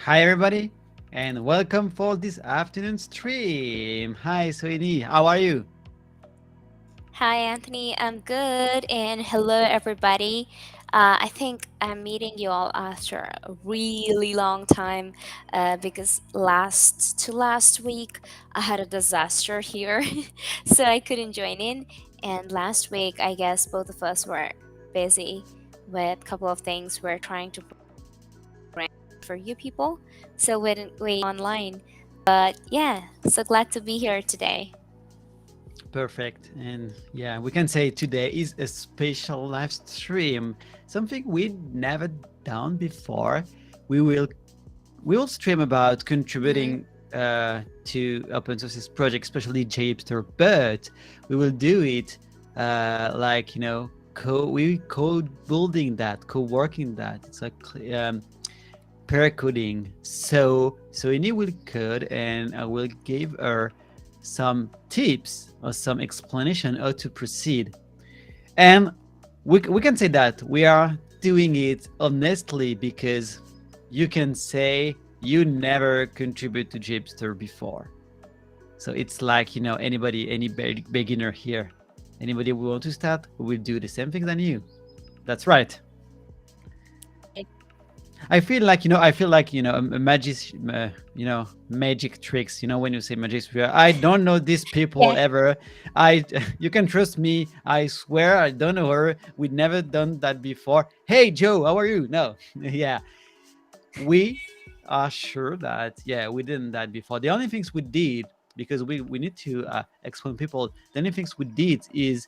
Hi, everybody, and welcome for this afternoon stream. Hi, Soini, how are you? Hi, Anthony. I'm good. And hello, everybody. I think I'm meeting you all after a really long time because last week I had a disaster here, so I couldn't join in. And last week, I guess both of us were busy with a couple of things we're trying to bring for you people, so we didn't online. But yeah, so glad to be here today. Perfect. And yeah, we can say today is a special live stream, something we never done before. We will we will stream about Mm-hmm. contributing to open sources projects, especially JHipster, but we will do it like we code building that, co-working that. It's like pair coding. So Ini will code and I will give her some tips or some explanation how to proceed. And we can say that we are doing it honestly because you can say you never contribute to Jipster before. So it's like, anybody, any beginner here, anybody who want to start will do the same thing than you. That's right. I feel like magic, magic tricks. When you say magic, I don't know these people Yeah. ever. I you can trust me. I swear I don't know her. We never done that before. Hey Joe, how are you? No, yeah, we are sure that we didn't that before. The only things we did because we need to explain people. The only things we did is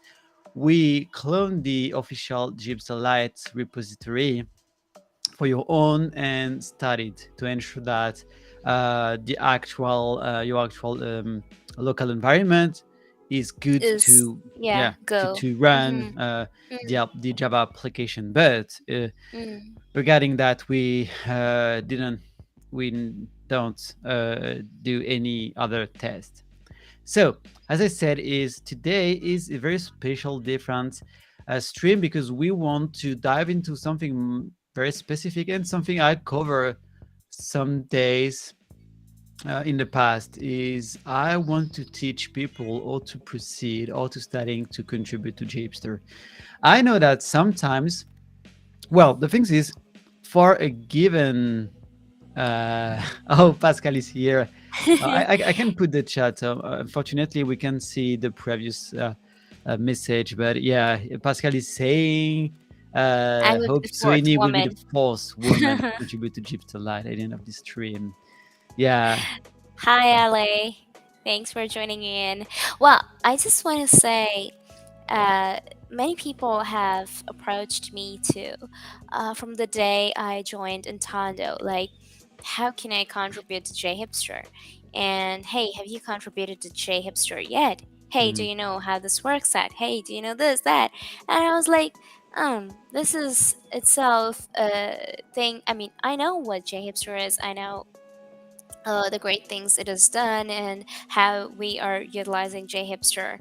we cloned the official Gypsy Light repository for your own and studied to ensure that the actual your actual local environment is good Is to yeah, go. to run Mm-hmm. the Java application. But Mm-hmm. regarding that, didn't we don't do any other test. So, as I said, is today is a very special, different stream because we want to dive into something very specific and something I cover some days in the past. Is I want to teach people how to proceed, how to studying to contribute to JHipster. I know that sometimes, well, the thing is, for a given oh, Pascal is here. I can put the chat. Unfortunately, we can see the previous message, but yeah, Pascal is saying, I would hope the fourth Soini will be the woman. fourth woman to contribute to Jeep to Light at the end of the stream. Yeah. Hi, LA. Thanks for joining in. Well, I just want to say, uh, many people have approached me too, from the day I joined Intando. Like, how can I contribute to JHipster? And hey, have you contributed to JHipster yet? Hey, do Mhm. you know how this works? At hey, do you know this that? And I was like, this is itself a thing. I mean, I know what JHipster is. I know the great things it has done and how we are utilizing JHipster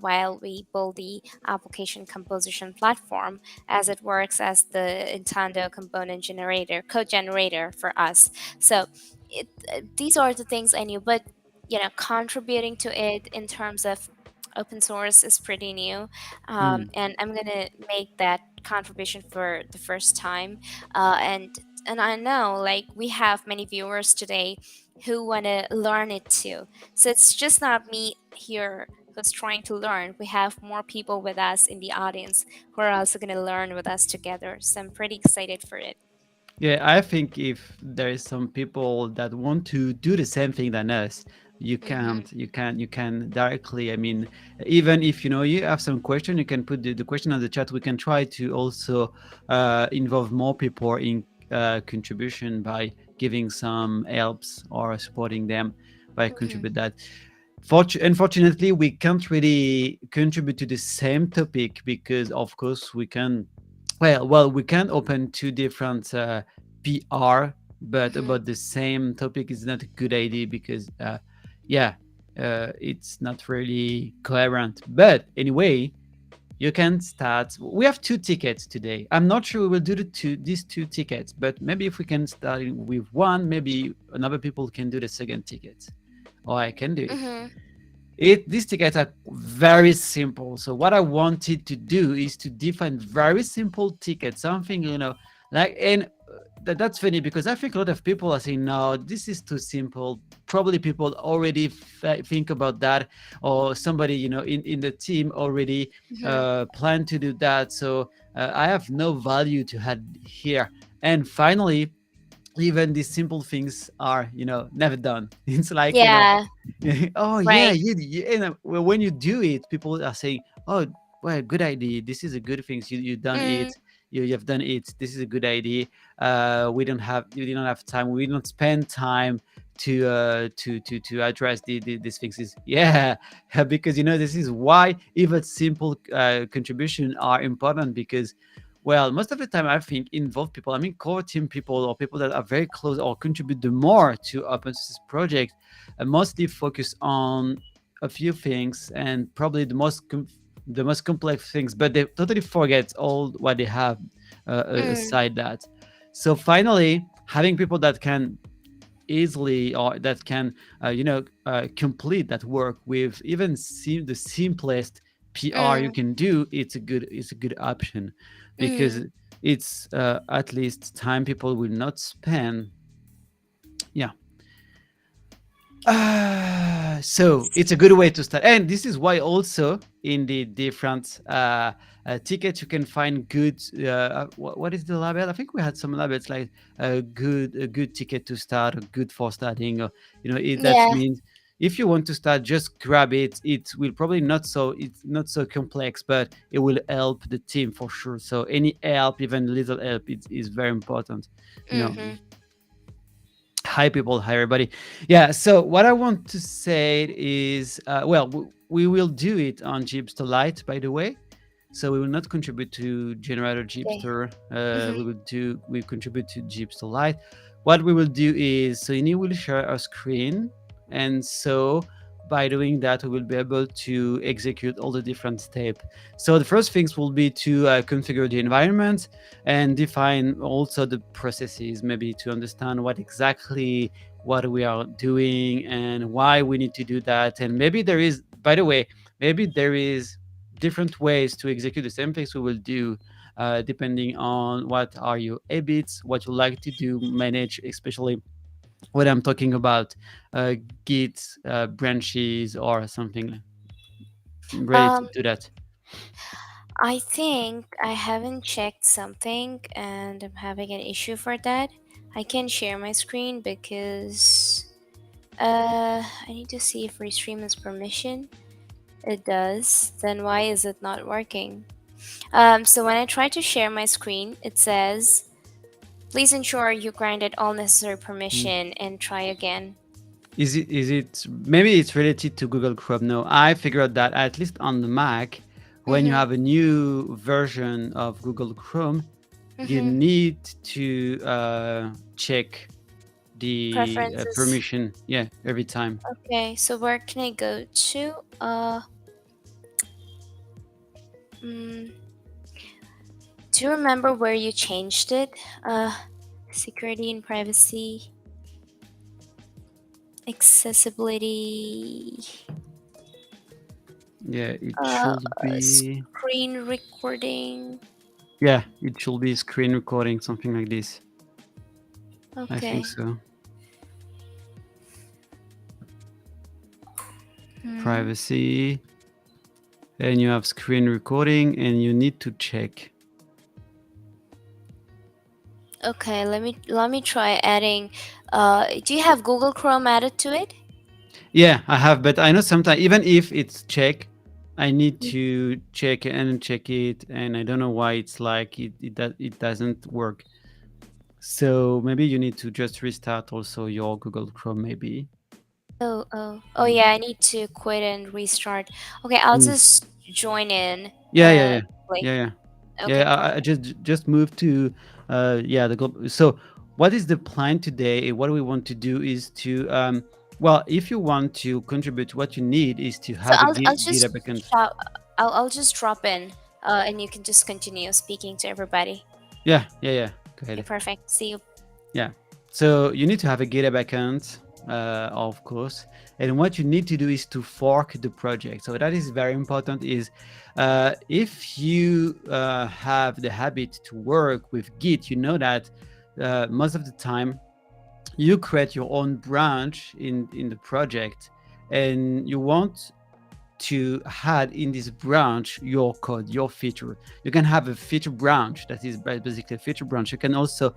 while we build the application composition platform as it works as the Intando component generator, code generator for us. So these are the things I knew, but contributing to it in terms of open source is pretty new, Mm. and I'm gonna make that contribution for the first time, and I know like we have many viewers today who want to learn it too. So it's just not me here who's trying to learn. We have more people with us in the audience who are also going to learn with us together. So I'm pretty excited for it. Yeah, I think if there is some people that want to do the same thing than us, Mm-hmm. you can directly. I mean, even if you have some question, you can put the question on the chat. We can try to also involve more people in contribution by giving some helps or supporting them by Mm-hmm. contribute that. Unfortunately, we can't really contribute to the same topic because, of course, we can. Well, we can open two different PR, but Mm-hmm. about the same topic is not a good idea because, yeah, it's not really coherent. But anyway, you can start. We have two tickets today. I'm not sure we will do these two tickets, but maybe if we can start with one, maybe another people can do the second ticket, or I can do it. Mhm. These tickets are very simple. So what I wanted to do is to define very simple tickets, something like and that's funny because I think a lot of people are saying, no, this is too simple. Probably people already think about that, or somebody in the team already Mhm. plan to do that. So I have no value to add here. And finally, even these simple things are never done. It's like Yeah. oh yeah, Right. when you do it, people are saying, oh well, good idea, this is a good thing, you've done Mm. it, you've done it, this is a good idea. We don't have time, we don't spend time to address these things is yeah. Because this is why even simple contribution are important, because well, most of the time I think involve people, I mean core team people or people that are very close or contribute the more to open source project, mostly focus on a few things and probably the most complex things, but they totally forget all what they have Mm. aside that. So finally, having people that can easily or that can complete that work with even the simplest PR you Mm. can do, it's a good option, because Mm. it's at least time people will not spend. Yeah. So it's a good way to start, and this is why also in the different tickets you can find good. What is the label? I think we had some labels like a good ticket to start, or good for starting, or that Yeah. means if you want to start, just grab it. It will probably it's not so complex, but it will help the team for sure. So any help, even little help, is very important. You know, Mhm. hi people, hi everybody. Yeah, so what I want to say is well, we will do it on Jipster Lite, by the way. So we will not contribute to generator Okay. Jipster. Mhm. We contribute to Jipster Lite. What we will do is, so you will share a screen, and so by doing that we will be able to execute all the different steps. So the first things will be to configure the environment and define also the processes, maybe to understand what we are doing and why we need to do that. And maybe there is, by the way, maybe there is different ways to execute the same things we will do, depending on what are your habits, what you like to do, manage, especially when I'm talking about uh, Git branches or something related Um, to that. I think I haven't checked something and I'm having an issue for that. I can share my screen because I need to see if Restream has permission. It does. Then why is it not working? So when I try to share my screen, it says, please ensure you granted all necessary Mm. permission and try again. Is it maybe it's related to Google Chrome? No, I figured that at least on the Mac, when you Mm-hmm. have a new version of Google Chrome, you Mm-hmm. need to check the Preferences. permission. Yeah, every time. Okay, so where can I go to? Mm, do you remember where you changed it? Uh, security and privacy, accessibility, Yeah, it uh, should be. screen recording. Yeah, it should be screen recording, something like this. I think Okay. so. Hmm. Privacy, and you have screen recording, and you need to check. Okay, let me try adding. Do you have Google Chrome added to it? Yeah, I have, but I know sometimes even if it's check, I need to check and check it, and I don't know why it's like it doesn't work. So maybe you need to just restart also your Google Chrome, maybe. Oh yeah, I need to quit and restart. Okay, I'll Mm. just join in. Yeah, yeah, yeah, Like yeah, yeah, okay, yeah. I perfect. just moved to yeah the global. So what is the plan today? What we want to do is to well, if you want to contribute, what you need is to So have a I'll Git just account. shout. I'll just drop in. and you can just continue speaking to everybody. Yeah. Go Okay, ahead. perfect. See you. Yeah. So you need to have a GitHub account, of course. And what you need to do is to fork the project. So that is very important. Is if you have the habit to work with Git, you know that most of the time you create your own branch in the project, and you want to add in this branch your code, your feature. You can have a feature branch that is basically a feature branch. You can also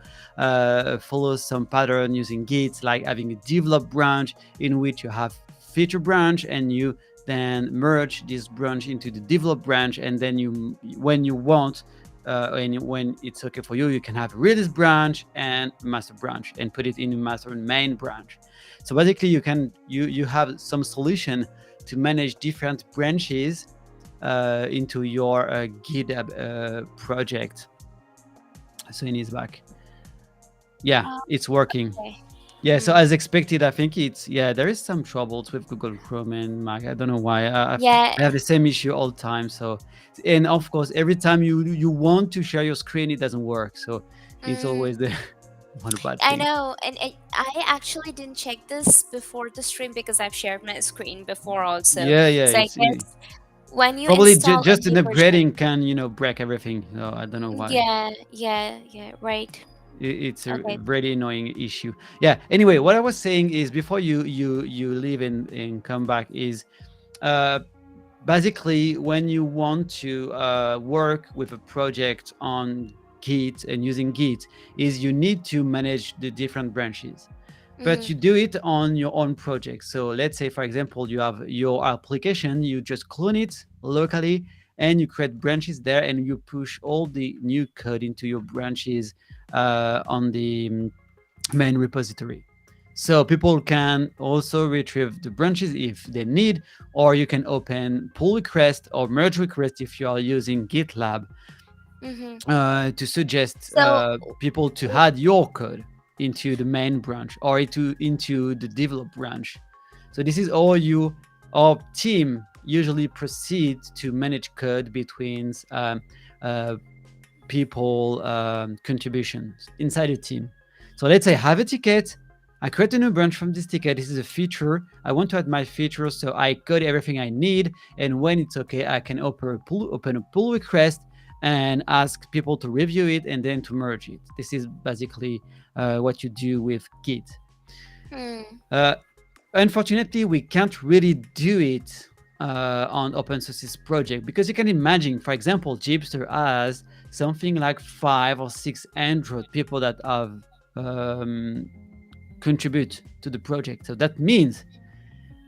follow some pattern using Git, like having a develop branch in which you have feature branch, and you then merge this branch into the develop branch, and then you, when you want, and when it's okay for you, you can have a release branch and master branch and put it in the master and main branch. So basically, you have some solution to manage different branches into your GitHub project. So in his back, yeah, Oh, it's working. okay. Yeah, so Mm. as expected, I think it's, yeah, there is some troubles with Google Chrome and Mac. I don't know why. Yeah, I have the same issue all the time. So, and of course, every time you want to share your screen, it doesn't work. So it's mm, always the one bad I thing. know, and I actually didn't check this before the stream because I've shared my screen before also. Yeah, So I it's guess when you probably install a just an new version, upgrading can break everything. So I don't know why. yeah, right. It's a Okay. very annoying issue. Yeah, anyway, what I was saying is, before you leave and come back, is uh basically, when you want to work with a project on Git and using Git, is you need to manage the different branches, but Mhm. you do it on your own project. So let's say, for example, you have your application, you just clone it locally, and you create branches there, and you push all the new code into your branches on the main repository. So people can also retrieve the branches if they need, or you can open pull request or merge request if you are using GitLab Mhm. to suggest So, people to add your code into the main branch or into the develop branch. So this is all you, our team usually proceed to manage code between uh, people contributions inside a team. So let's say I have a ticket. I create a new branch from this ticket. This is a feature. I want to add my feature, so I code everything I need. And when it's okay, I can open a pull request and ask people to review it and then to merge it. This is basically what you do with Git. mm, Uh, Unfortunately, we can't really do it on open sources project, because you can imagine, for example, JHipster has something like 500 or 600 people that have um, contribute to the project. So that means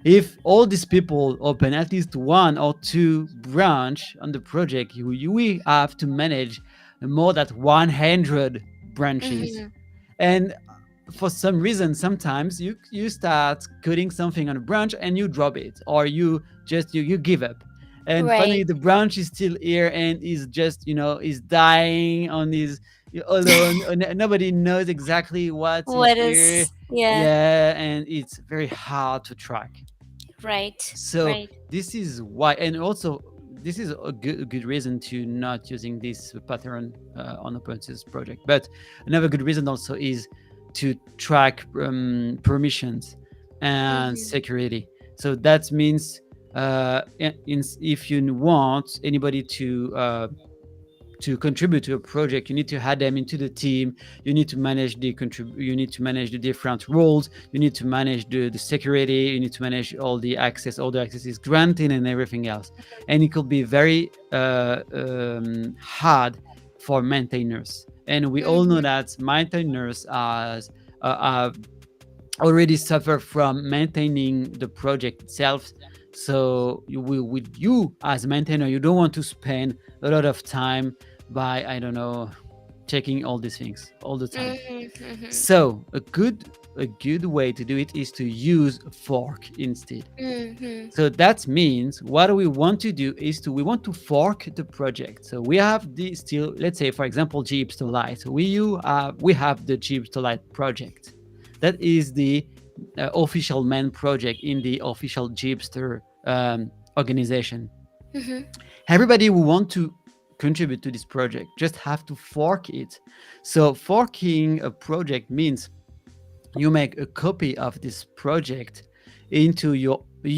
if all these people open at least one or two branch on the project, we have to manage more than 100 branches. mhm. And for some reason, sometimes you start coding something on a branch and you drop it, or you give up, and finally Right. the branch is still here and is just is dying on his alone. Nobody knows exactly what is What here. is, yeah, Yeah, and it's very hard to track. right, So right. this is why, and also this is a good reason to not using this pattern on open source project. But another good reason also is to track permissions and Mhm. security. So that means if you want anybody to contribute to a project, you need to add them into the team. You need to manage you need to manage the different roles. You need to manage the security. You need to manage all the access is granted and everything else. And it could be very hard for maintainers. And we all know Mhm. that maintainers are already suffer from maintaining the project itself. So with you as a maintainer, you don't want to spend a lot of time by, I don't know, checking all these things all the time. Mhm. Mhm. So a good way to do it is to use fork instead. Mhm. So that means what we want to do is we want to fork the project. So we have the still, let's say, for example, JHipster Lite. So we have the JHipster Lite project. That is the official main project in the official JHipster organization. Mhm. Everybody who want to contribute to this project, just have to fork it. So forking a project means you make a copy of this project into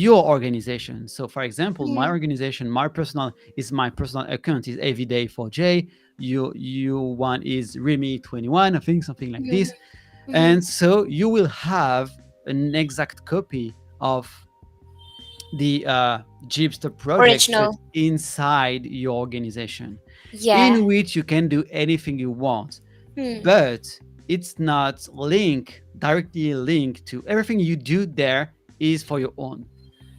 your organization. So for example, my Mhm. organization, my personal account is everyday4j. You one is Remy21, I think, something like Mhm. this. Mhm. And so you will have an exact copy of the JHipster project, but Original. inside your organization, Yeah. in which you can do anything you want, Hmm. but it's not directly linked to everything you do there is for your own.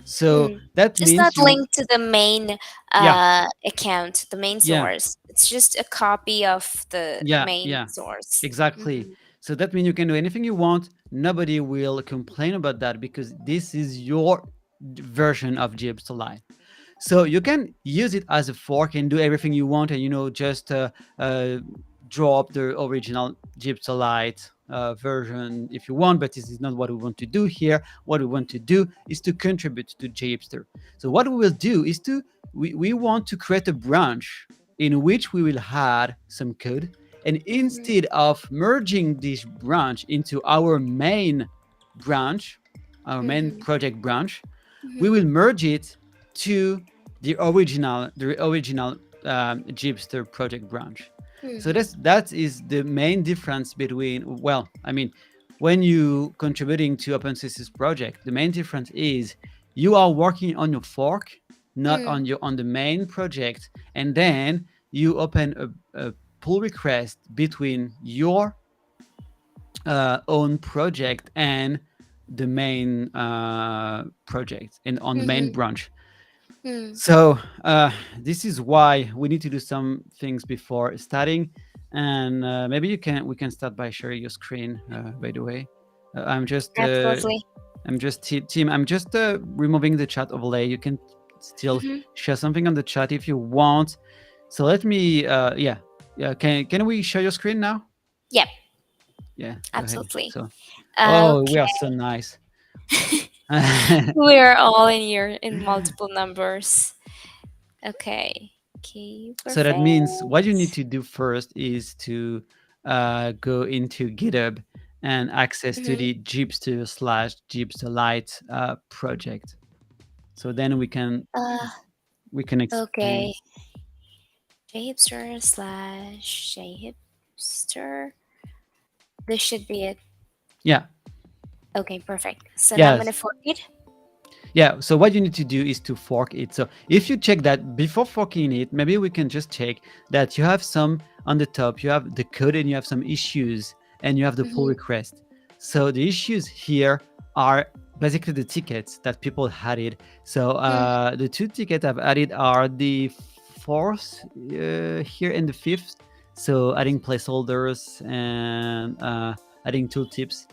So Hmm. that Just not means you, linked to the main yeah, account, the main yeah, source. It's just a copy of the yeah, main yeah, source. exactly. Hmm. So that means you can do anything you want. Nobody will complain about that because this is your version of JHipster Lite. So you can use it as a fork and do everything you want, and just uh, drop the original Gypsy Lite version if you want. But this is not what we want to do here. What we want to do is to contribute to JHipster. So what we will do is we want to create a branch in which we will add some code, and Hmm. instead of merging this branch into branch, our main Hmm. project branch, we Hmm. will merge it to the original Gypster project branch. So Hmm. that is the main difference between, well, I mean, when you contributing to OpenSUSE's project, the main difference is you are working on your fork, not Hmm. on the main project, and then you open a pull request between your own project and the main project and on the main Hmm. branch. Hmm. So this is why we need to do some things before starting, and maybe we can start by sharing your screen. By the way, I'm just Absolutely. team. I'm just removing the chat overlay. You can still Hmm. share something on the chat if you want. So let me yeah. Can we share your screen now? Yep. Yeah, go ahead. Absolutely. So oh, we are Okay. so nice. We're all in here in multiple numbers. Okay. Okay. So that means what you need Perfect. to do first is to go into GitHub and access to Hmm. the Gypster Lite project. So then Uh. we can Okay. explain. JHipster slash JHipster. This should be it. Yeah. Okay. Perfect. So now I'm gonna Yes. forget. Yeah, so what you need to do is to fork it. So if you check that before forking it, maybe we can just check that you have some on the top, you have the code and you have some issues and you have the pull Hmm. request. So the issues here are basically the tickets that people added. So Hmm. the two tickets I've added are the fourth here and the fifth. So adding placeholders and adding tooltips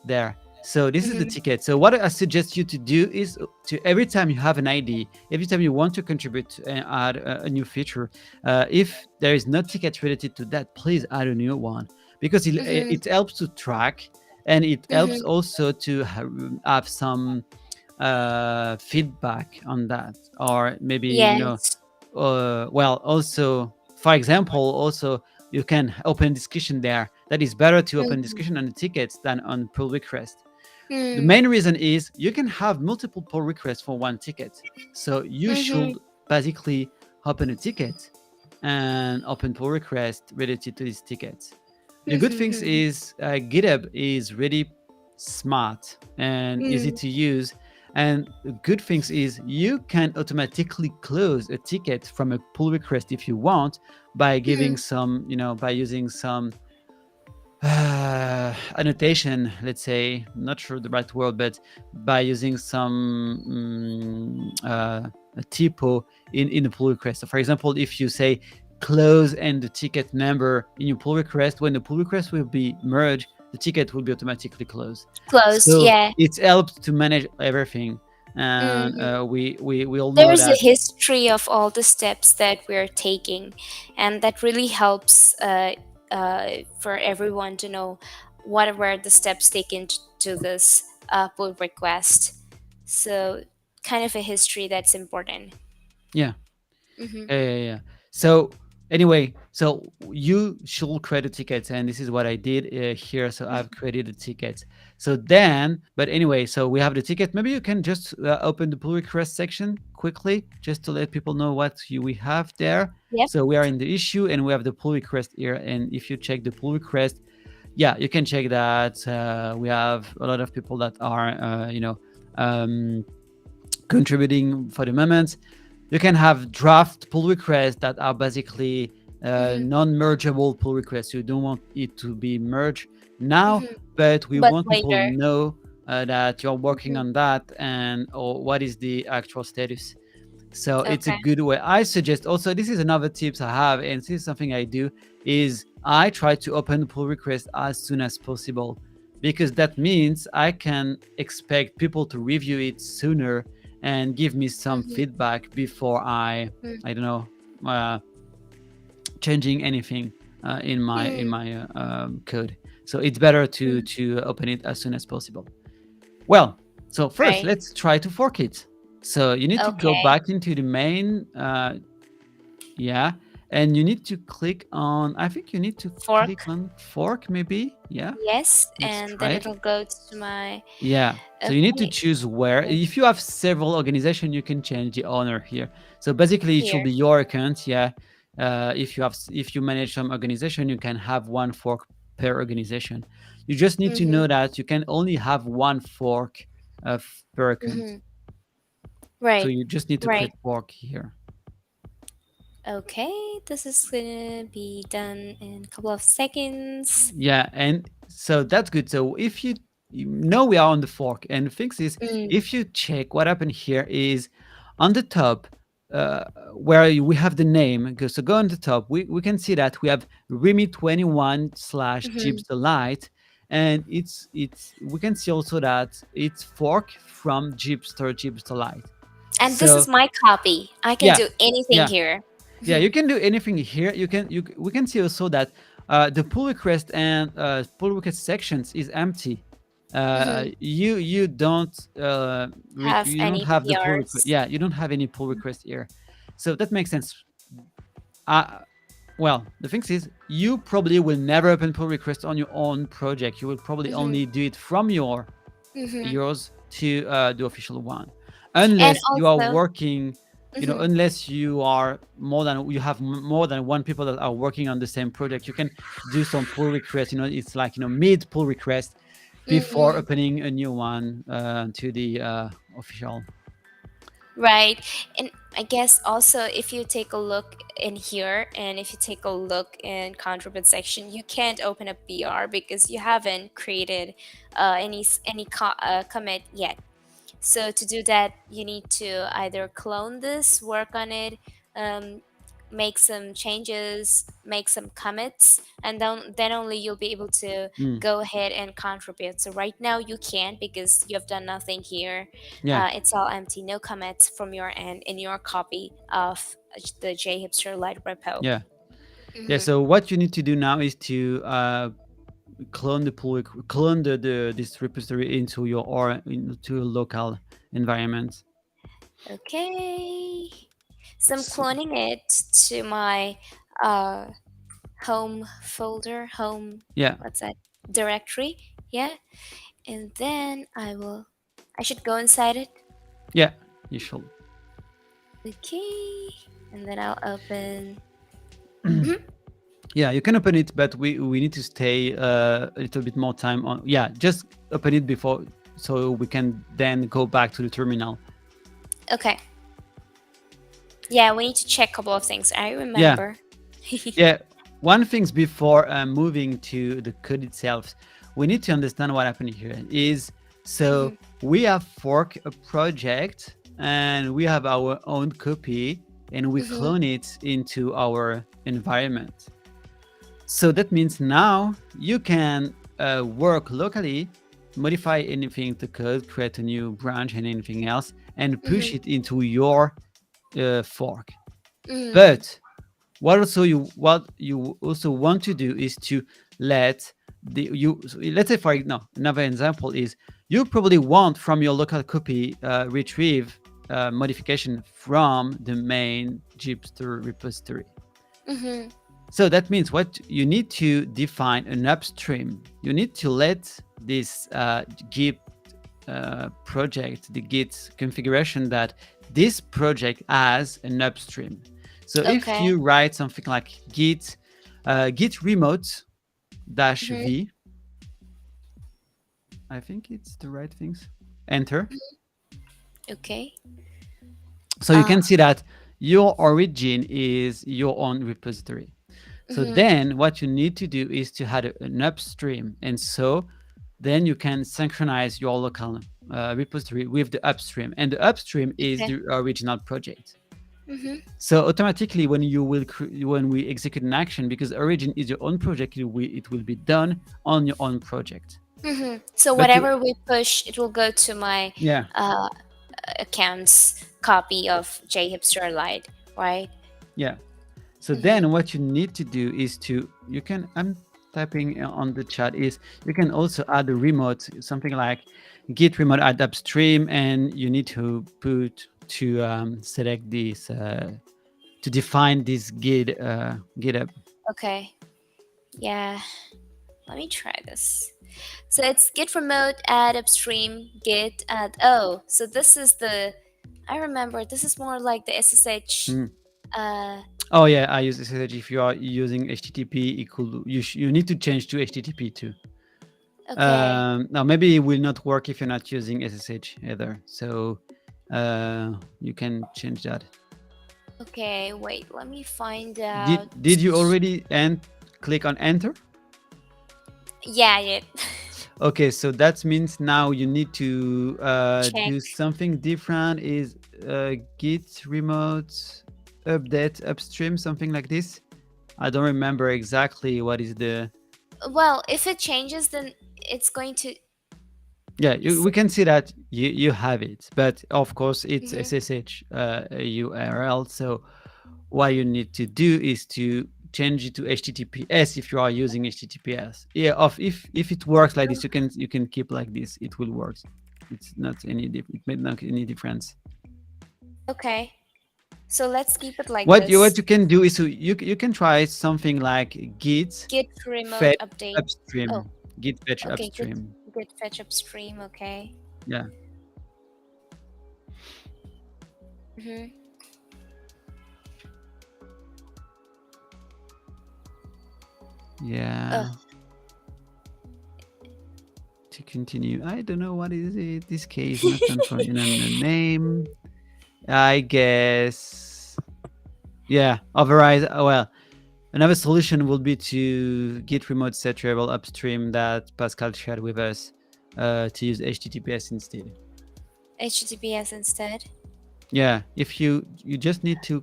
there. So this is the Hmm. ticket. So what I suggest you to do is to every time you have an ID, every time you want to contribute and add a new feature, if there is no ticket related to that, please add a new one because Hmm. it helps to track and it helps Hmm. also to have some feedback on that, or maybe Yes. well, also for example, also you can open discussion there. That is better to open Hmm. discussion on the tickets than on pull request. The Hmm. main reason is you can have multiple pull requests for one ticket. So you Hmm. should basically open a ticket and open pull request related to these tickets. The good things Hmm. is GitHub is really smart and easy Hmm. to use. And the good things is you can automatically close a ticket from a pull request if you want by Hmm. giving some, by using some annotation, let's say, not sure the right word, but by using some a typo in the pull request. So for example, if you say close and the ticket number in your pull request, when the pull request will be merged, the ticket will be automatically closed. Closed. So Yeah. it helps to manage everything, and Hmm. we all know There's a that. history of all the steps that we're taking, and that really helps for everyone to know what were the steps taken to this pull request. So, kind of a history that's important. Yeah. Mm-hmm. Yeah, yeah, yeah. So Anyway, so you should create a ticket, and this is what I did here. So I've Mhm. created a ticket. So then, but anyway, so we have the ticket. Maybe you can just open the pull request section quickly, just to let people know what we have there. Yep. So we are in the issue, and we have the pull request here. And if you check the pull request, yeah, you can check that we have a lot of people that are, um, contributing for the moment. You can have draft pull requests that are basically Mhm. non-mergeable pull requests. You don't want it to be merged now, Mhm. but we But want people to later. know that you're working Mhm. on that and or what is the actual status. So it's a Okay. good way. I suggest also, this is another tips I have, and this is something I do, is I try to open pull request as soon as possible, because that means I can expect people to review it sooner and give me some Mhm. feedback before Mhm. I don't know, uh, changing anything in Mhm. my code. So it's better Mhm. to open it as soon as possible. Well, so first Right. let's try to fork it. So you need to go Okay. back into the main, yeah, and you need to click on. I think you need to click Fork. on fork, maybe. Yeah, Yes, let's and try then it. it'll go to my. Yeah. So you need to Okay. choose where. Right If you have several organization, you can change the owner here. So basically, it should here. be your account. Yeah. If you manage some organization, you can have one fork per organization. You just need to Mhm. know that you can only have one fork per account. Mhm. So Right. you just need to Right. click fork here. Okay. This is gonna be done in a couple of seconds. Yeah, and so that's good. So if you know we are on the fork, and the thing is, Mm. if you check what happened here is on the top, where we have the name. So go on the top, we can see that we have Remy 21 slash Mhm. Gypsy Light, and it's we can see also that it's fork from Gypster Light. And this So is my copy. I can yeah, do anything yeah, here. yeah, you can do anything here. We can see also that the pull request and pull request sections is empty. Mhm. Have You don't any have the pull request. PRs? Yeah, you don't have any pull request here, so that makes sense. uh, well, the thing is, you probably will never open pull request on your own project. You will probably Mhm. only do it from Mhm. yours to the official one, And unless you are also, working, mhm. unless you are you have more than one people that are working on the same project. You can do some pull request. It's like, mid pull request before Mhm. opening a new one to the official. Right. And I guess also if you take a look in here and if you take a look in contribute section, you can't open a BR because you haven't created any commit yet. So to do that, you need to either clone this, work on it, um, make some changes, make some commits, and then only you'll be able to Mm, go ahead and contribute. So right now you can't because you have done nothing here. yeah, It's all empty, no commits from your end in your copy of the JHipster Lite repo. yeah, yeah. Hmm. So what you need to do now is to clone this repository into your or into a local environment. Okay. So I'm So, cloning it to my uh, home folder, home, yeah, what's that, directory. Yeah. And then I should go inside it. yeah, you should. Okay. And then I'll open. Mhm. Yeah, you can open it, but we need to stay a little bit more time on. Yeah, just open it before, so we can then go back to the terminal. Okay. Yeah, we need to check a couple of things. I Yeah, remember. yeah. One thing's before moving to the code itself, we need to understand what happened here. Is so Mhm. we have fork a project and we have our own copy and we Mhm. clone it into our environment. So that means now you can work locally, modify anything to code, create a new branch and anything else, and push Mhm. it into your fork. Mhm. But what you also want to do is to let let's say for no another example is you probably want from your local copy retrieve modification from the main Gypster repository. Mhm. So that means what you need to define an upstream. You need to let this Git project, the Git configuration, that this project has an upstream. So if Okay. you write something like git remote dash Mhm. v, I think it's the right things. Enter. Okay. So you can see that your origin is your own repository. So Mhm. then what you need to do is to add an upstream. And so then you can synchronize your local repository with the upstream. And the upstream is Okay. the original project. Mhm. So automatically, when you will when we execute an action, because origin is your own project, it will be done on your own project. Mhm. So But to, whatever we push, it will go to my yeah, uh, account's copy of JHipster Lite, right? yeah. So Mhm. then what you need to do is to, you can, I'm typing on the chat, is you can also add a remote, something like git remote add upstream, and you need to put to select this to define this GitHub. Okay. Yeah. Let me try this. So it's git remote add upstream git add. Oh, so this is the. I remember this is more like the SSH. Mm. Uh. Oh yeah, I use SSH. If you are using HTTP, you need to change to HTTP too. Okay. Now maybe it will not work if you're not using SSH either. So you can change that. Okay. Wait. Let me find Did out. did you already click on enter? Yeah. Yeah. Okay, so that means now you need to Check. do something different. Is git remote update upstream, something like this? I don't remember exactly what is the. Well, if it changes, then it's going to. Yeah, Let me see. we can see that you have it, but of course it's Mhm. SSH URL. So what you need to do is to change it to HTTPS if you are using HTTPS. Yeah, if it works like this, you can keep like this. It will work. It's not any it made not any difference. Okay. So let's keep it like What this. you can do is you can try something like git Git remote fetch update. Oh, upstream, git fetch okay. upstream. Git fetch upstream. Okay. Yeah, Mhm. Oh, yeah. To continue, I don't know what is it. This case not confirmed in a name. I guess. Yeah, override. Well, another solution would be to git remote set variable upstream that Pascal shared with us to use HTTPS instead. HTTPS instead. Yeah, if you just need to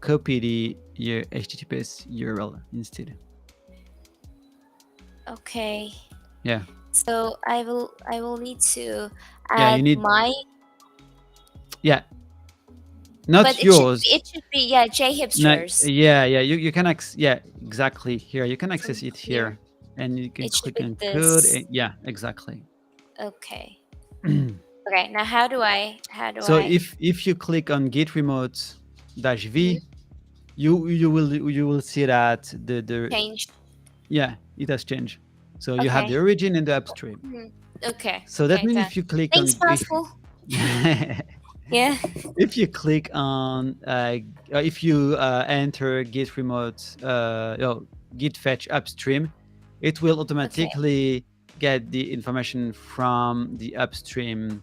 copy the your HTTPS URL instead. Okay. Yeah, So I will need to yeah, you add need, my, yeah, but not yours. it should be, yeah, No, JHipsters. yeah, you can yeah, exactly, here you can From access it here. here, and you can It should click be on code. this. And, yeah, exactly. Okay. Okay. Now how do I So if you click on git remote dash mhm, v, you will see that the change? yeah, it has changed. So you have the Okay. origin and the upstream. Mhm. Okay. So that Okay. means Done. if you click Thanks, on if Pascal. Yeah. if you click on if you enter git remote git fetch upstream, it will Okay. automatically get the information from the upstream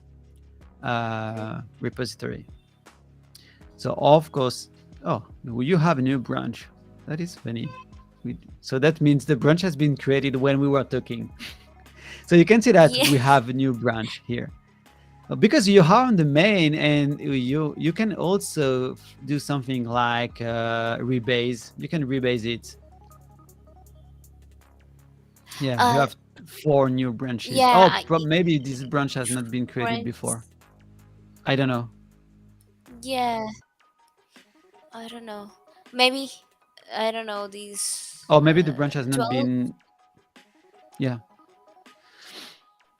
repository. So of course, oh, you have a new branch. That is funny. So that means the branch has been created when we were talking. So you can see that Yeah. we have a new branch here. Because you are on the main, and you can also do something like rebase. You can rebase it. Yeah, you Uh. have four new branches. Yeah. Oh, maybe this branch has not been created before. Friends. I don't know. Yeah. I don't know. Maybe I don't know these Oh, maybe the branch has not 12, been. Yeah,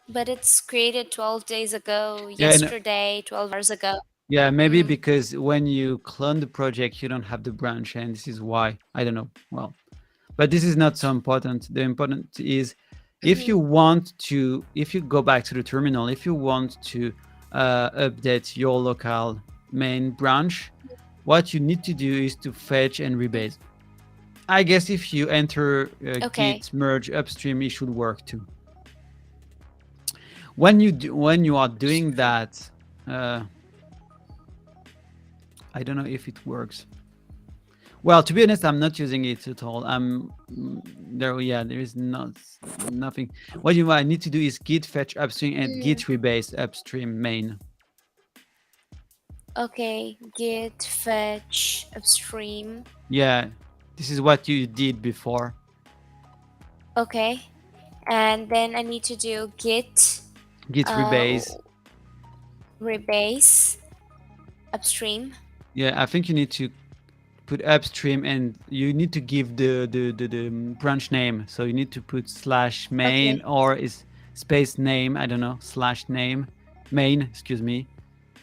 but it's created 12 days ago, yeah, and yesterday, 12 hours ago. Yeah, maybe Mm, because when you clone the project, you don't have the branch, and this is why. I don't know. Well, but this is not so important. The important is if mhm, you want to, if you go back to the terminal, if you want to update your local main branch, what you need to do is to fetch and mm. rebase. I guess if you enter Okay. git merge upstream, it should work too. When you are doing Upstream. that, uh, I don't know if it works. Well, to be honest, I'm not using it at all. There. Yeah, there is not nothing. What you might need to do is git fetch upstream and git Mm, rebase upstream main. okay. Git fetch upstream. Yeah, this is what you did before. Okay. And then I need to do git Git uh rebase. rebase upstream. Yeah, I think you need to put upstream and you need to give the branch name. So you need to put slash main Okay. or is space name. I don't know slash name main. Excuse me.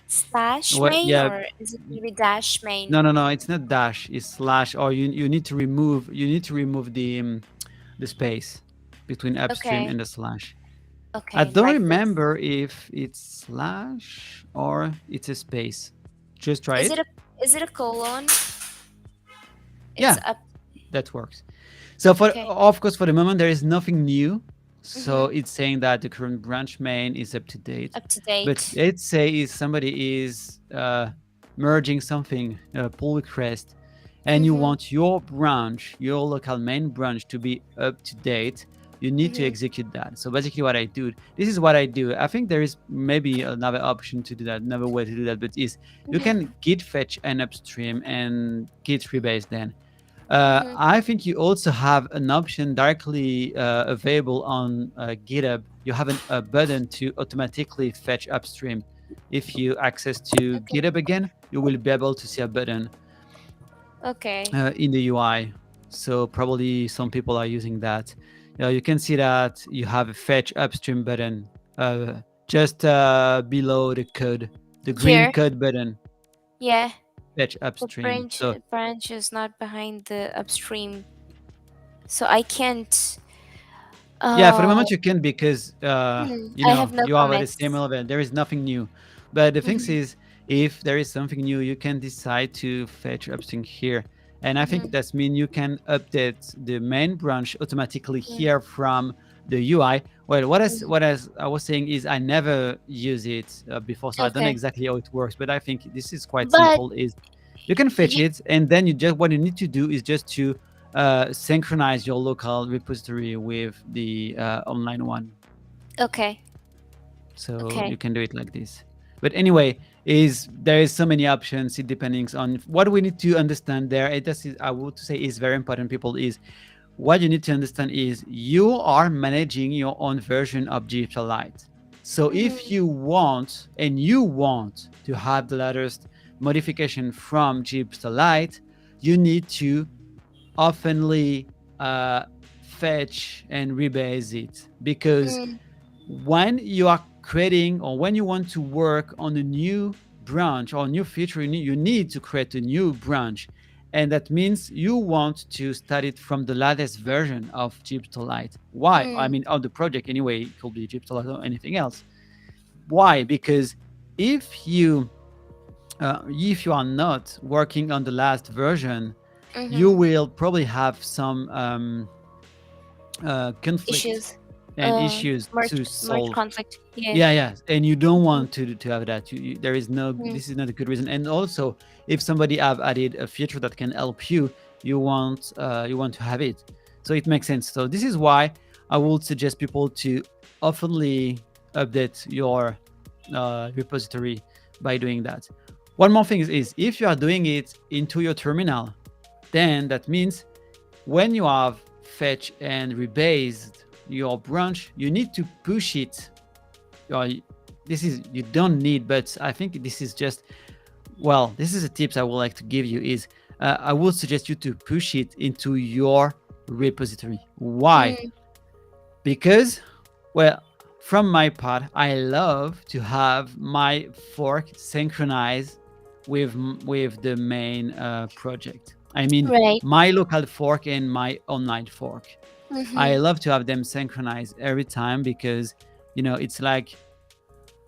Slash What? main, Yeah. or is it maybe dash main? No, no, no. It's not dash. It's slash. Or you need to remove. You need to remove the space between upstream Okay. and the slash. I Okay, don't like this. remember if it's slash or it's a space. Just try Is it it. a is it a colon? It's Yeah, up. that works. So for Okay. of course for the moment there is nothing new. So Mm-hmm. it's saying that the current branch main is up to date. Up to But date. let's say if somebody is merging something, a pull request, and you Mm-hmm. want your branch, your local main branch to be up to date, you need to Mm-hmm. execute that. So basically what I do, this is what I do. I think there is maybe another option to do that, another way to do that, but is you Mm-hmm. can git fetch and upstream and git rebase then. Mm-hmm. I think you also have an option directly available on GitHub. You have a button to automatically fetch upstream. If you access to Okay. GitHub again, you will be able to see a button Okay. in the UI. So probably some people are using that. You can see that you have a fetch upstream button uh, just below the code, the green Here. code button, Yeah. fetch The upstream. branch So branch is not behind the upstream, so I can't. yeah, for the Uh, moment you can because I have no you are at the same commits. level. There is nothing new. But the thing Mm-hmm. is, if there is something new, you can decide to fetch upstream here. And I think Mm-hmm. that means you can update the main branch automatically here from the UI. Well, Mm-hmm. I was saying is I never use it before, so I don't know Okay, exactly how it works. But I think this is quite but simple. Is you can fetch you, it, and then you just what you need to do is just to synchronize your local repository with the online one. okay, So you okay. can do it like this. But anyway, is there is so many options. It depends on what we need to understand there. It is, I would say is very important. People is what you need to understand is you are managing your own version of JHipster Lite. So if Mm-hmm. you want and you want to have the latest modification from JHipster Lite, you need to oftenly uh, fetch and rebase it because Mm, when you are creating or when you want to work on a new branch or new feature, you need to create a new branch. And that means you want to start it from the latest version of Gypsy Lite. Why? I mm, mean, on the project anyway, it could be Gypsy Lite or anything else. Why? Because if you are not working on the last version, you mm-hmm. will probably have some conflict Issues. and issues to Merge solve. conflict. Yeah. Yeah, yeah, and you don't Mm-hmm. want to have that. There is no. Mm-hmm. This is not a good reason. And also, if somebody have added a feature that can help you, you want to have it. So it makes sense. So this is why I would suggest people to oftenly update your repository by doing that. One more thing is if you are doing it into your terminal, then that means when you have fetch and rebased your branch, you need to push it. uh, this is you don't need, but I think this is just well, this is a tips I would like to give you is I would suggest you to push it into your repository. Why? Mm, Because well, from my part, I love to have my fork synchronized with the main project. I mean, Right. my local fork and my online fork. I Mm-hmm. love to have them synchronized every time because it's like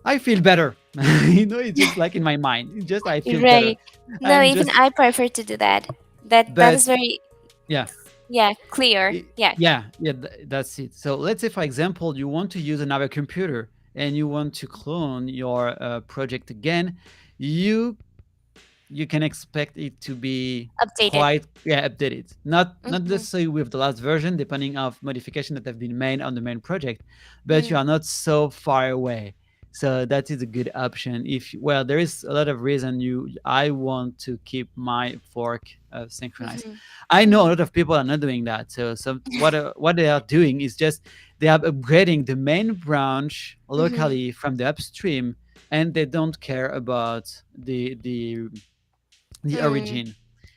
I feel better. It's just like in my mind. It's just I feel better. Right. No, I'm even just I prefer to do that. That but is very, yeah. yeah, clear. Yeah. That's it. So let's say, for example, you want to use another computer and you want to clone your project again. You you can expect it to be Updated. quite, yeah, updated, not Mm-hmm. necessarily with the last version, depending of modification that have been made on the main project, but you Mm. are not so far away. So that is a good option. If well, there is a lot of reason I want to keep my fork synchronized. Mm-hmm. I know a Mm-hmm. lot of people are not doing that. So what they are doing is just they are upgrading the main branch Mm-hmm. locally from the upstream, and they don't care about the Mm. origin.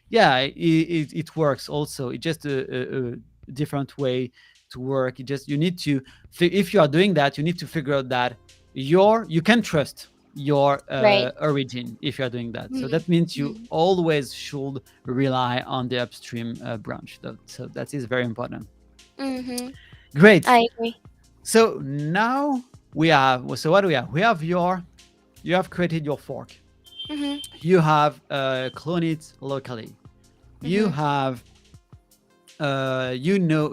Yeah, it works also. It's just a different way to work. It just you need to if you are doing that, you need to figure out that you can trust your Right. origin if you are doing that. So that means you Mm-hmm. always should rely on the upstream branch. So that is very important. Mm-hmm. Great. I agree. So now so what do we have? You have created your fork. Mm-hmm. You have cloned it locally. You Mm-hmm. have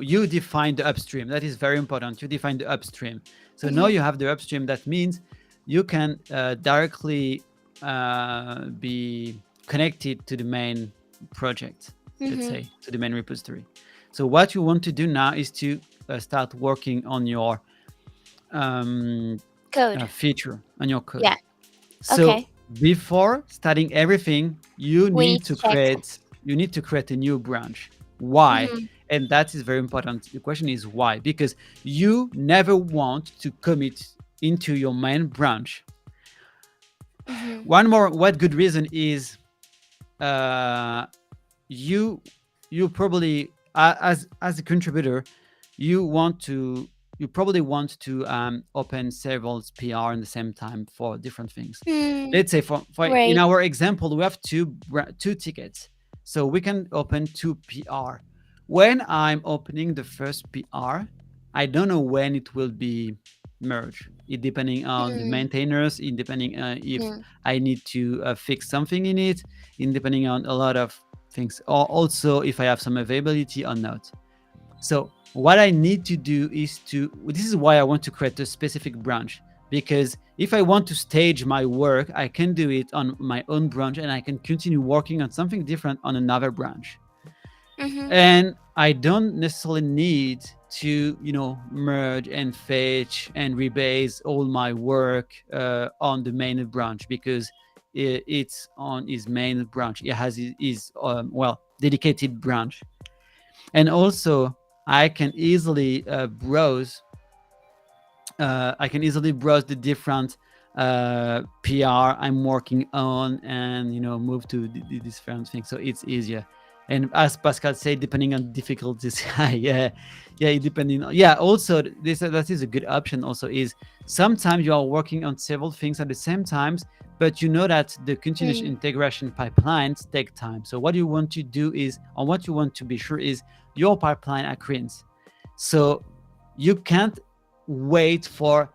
you define the upstream. That is very important. You define the upstream. So now Mm-hmm. you have the upstream. That means you can directly be connected to the main project, let's Mm-hmm. say, to the main repository. So what you want to do now is to start working on your um, Code. feature, on your code. Yeah. So Okay. before starting everything, We need to check. you need to create a new branch. Why? Mm-hmm. And that is very important. The question is why? Because you never want to commit into your main branch. Mm-hmm. One more what good reason is uh you you probably as a contributor you want to you probably want to open several PR in the same time for different things. Mm. Let's say for in Right. our example we have two tickets, so we can open two PR. When I'm opening the first PR, I don't know when it will be merged. It depending on the Mm. maintainers, it depending if Mm. I need to fix something in it, in depending on a lot of things, or also if I have some availability or not. So what I need to do is this is why I want to create a specific branch, because if I want to stage my work, I can do it on my own branch and I can continue working on something different on another branch. Mm-hmm. And I don't necessarily need to merge and fetch and rebase all my work on the main branch, because it's on his main branch. It has his dedicated branch. And also I can easily browse the different PR I'm working on, and move to the different things. So it's easier. And as Pascal said, depending on difficulties, yeah, depending. Yeah, also this that is a good option. Also, is sometimes you are working on several things at the same times, but you know that the continuous Mm. integration pipelines take time. So what you want to do is, or what you want to be sure is, your pipeline agrees. So you can't wait for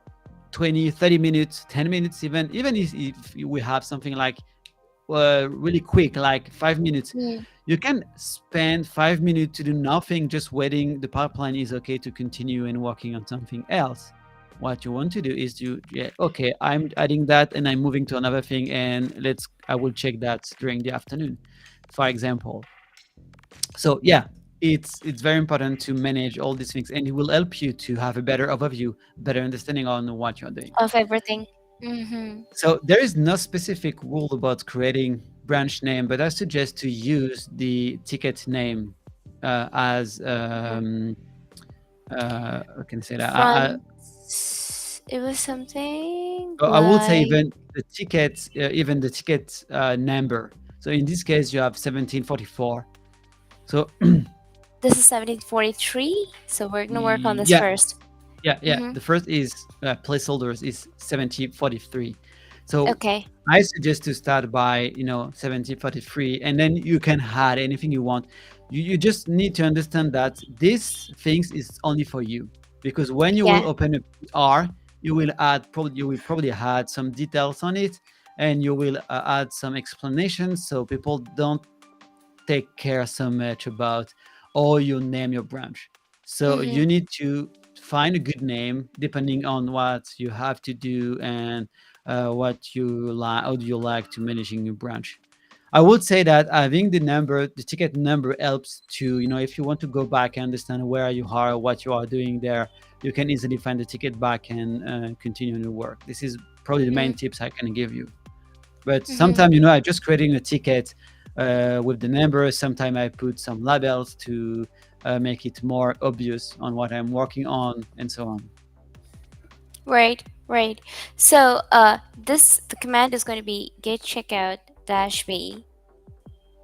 20, 30 minutes, 10 minutes, even if we have something like really quick, like 5 minutes. Mm. You can spend 5 minutes to do nothing, just waiting the pipeline is okay to continue and working on something else. What you want to do is okay, I'm adding that and I'm moving to another thing, and I will check that during the afternoon, for example. So yeah, it's very important to manage all these things, and it will help you to have a better overview, better understanding on what you're doing. Of everything. Mm-hmm. So there is no specific rule about creating branch name, but I suggest to use the ticket name as how can I say that? Front. It was something I will say like even the ticket number. So in this case, you have 1744. So this is 1743. So we're gonna work on this yeah, first. Yeah, yeah. Mm-hmm. The first is placeholders is 7043. So Okay. I suggest to start by 7043, and then you can add anything you want. You just need to understand that this things is only for you, because when you will Yeah. open a PR, you will probably add some details on it, and you will add some explanations so people don't take care so much about how you name your branch. So Mm-hmm. you need to find a good name depending on what you have to do and what you like, how do you like to managing your branch. I would say that having the ticket number helps to, if you want to go back and understand where you are, what you are doing there, you can easily find the ticket back and continue your work. This is probably the main Mm-hmm. tips I can give you. But Mm-hmm. sometimes, I just creating a ticket with the number. Sometimes I put some labels to make it more obvious on what I'm working on, and so on. Right. Right. So this the command is going to be git checkout dash b,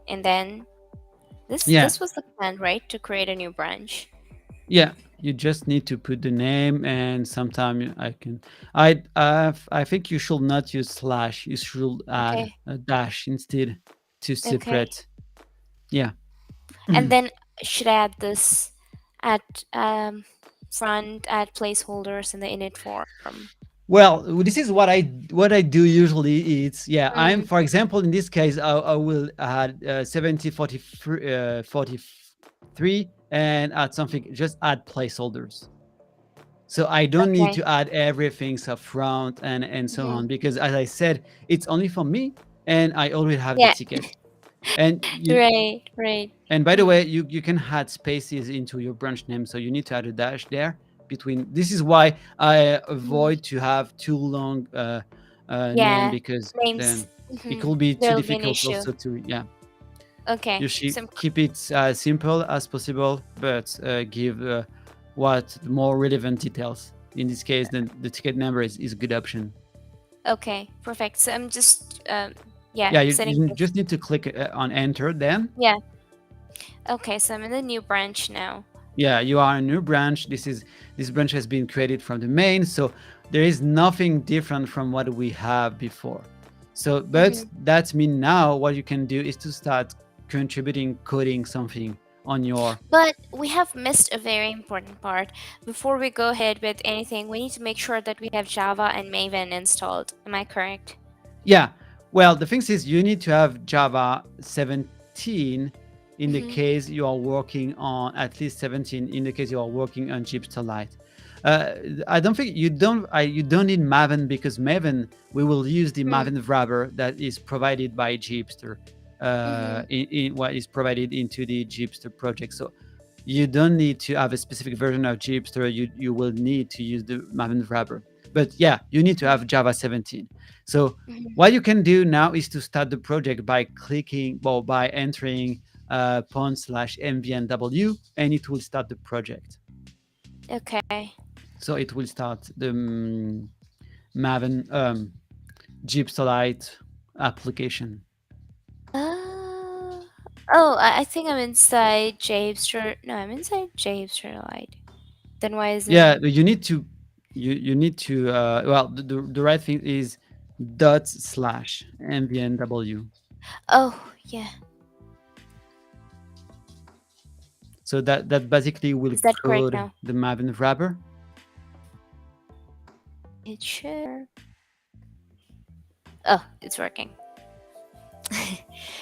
and then Yeah, this was the command, right, to create a new branch. yeah. You just need to put the name, and sometime I think you should not use slash. You should add Okay. a dash instead to Okay. separate. Yeah. And then should I add this at front, add placeholders in the init form. Well, this is what I do usually. It's yeah. I'm Mm, For example, in this case, I will add 70 43 and add something. Just add placeholders. So I don't need okay. to add everything up front and so Hmm. on, because as I said, it's only for me, and I already have the Yeah. ticket. And you Right. Right. and by the Mm, way, you can add spaces into your branch name, so you need to add a dash there between. This is why I mm. avoid to have too long name, Yeah. because Names. then it Hmm. could be too There'll be an difficult issue. also to, yeah. You Okay. should So keep it as simple as possible, but give what more relevant details. In this case, then the ticket number is a good option. okay. Perfect. So I'm just yeah Yeah, setting you this. just need to click on enter then. Yeah. Okay. So I'm in the new branch now. Yeah, you are a new branch. This branch has been created from the main, so there is nothing different from what we have before. So but Hmm. that means now what you can do is to start contributing coding something on your. But we have missed a very important part. Before we go ahead with anything, we need to make sure that we have Java and Maven installed. Am I correct? Yeah, well, the thing is you need to have Java 17 in the Mm-hmm. case you are working on, at least 17 in the case you are working on JHipster Lite. I don't think you don't need Maven, because Maven, we will use the Mm, Maven wrapper that is provided by JHipster, mm-hmm. in what is provided into the JHipster project. So you don't need to have a specific version of JHipster. You will need to use the Maven wrapper. But yeah, you need to have Java 17. So Mm-hmm. what you can do now is to start the project by by entering /mvnw, and it will start the project. Okay. So it will start the Maven Gypsolite application. Uh, oh, I think I'm inside JHipster. No, I'm inside JHipster Lite. Then why Yeah, isn't? but you need to well, the right thing is /mvnw. Oh, yeah. So that basically will Is that correct code now? the Maven wrapper. It should. Oh, it's working.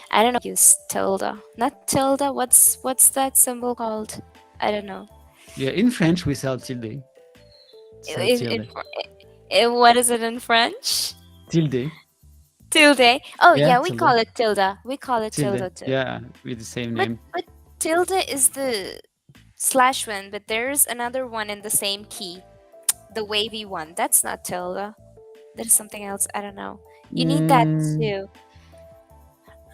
I don't know. Use tilde, not tilde. What's that symbol called? I don't know. Yeah, in French we sell tilde. So In, tilde. what is it in French? Tilde. Tilde. Oh Yeah, yeah, we tilde. call it tilde. We call it Tilde. tilde too. Yeah, with the same But name. but tilde is the slash one, but there's another one in the same key, the wavy one. That's not tilde. That is something else. I don't know. You need that Mm, too.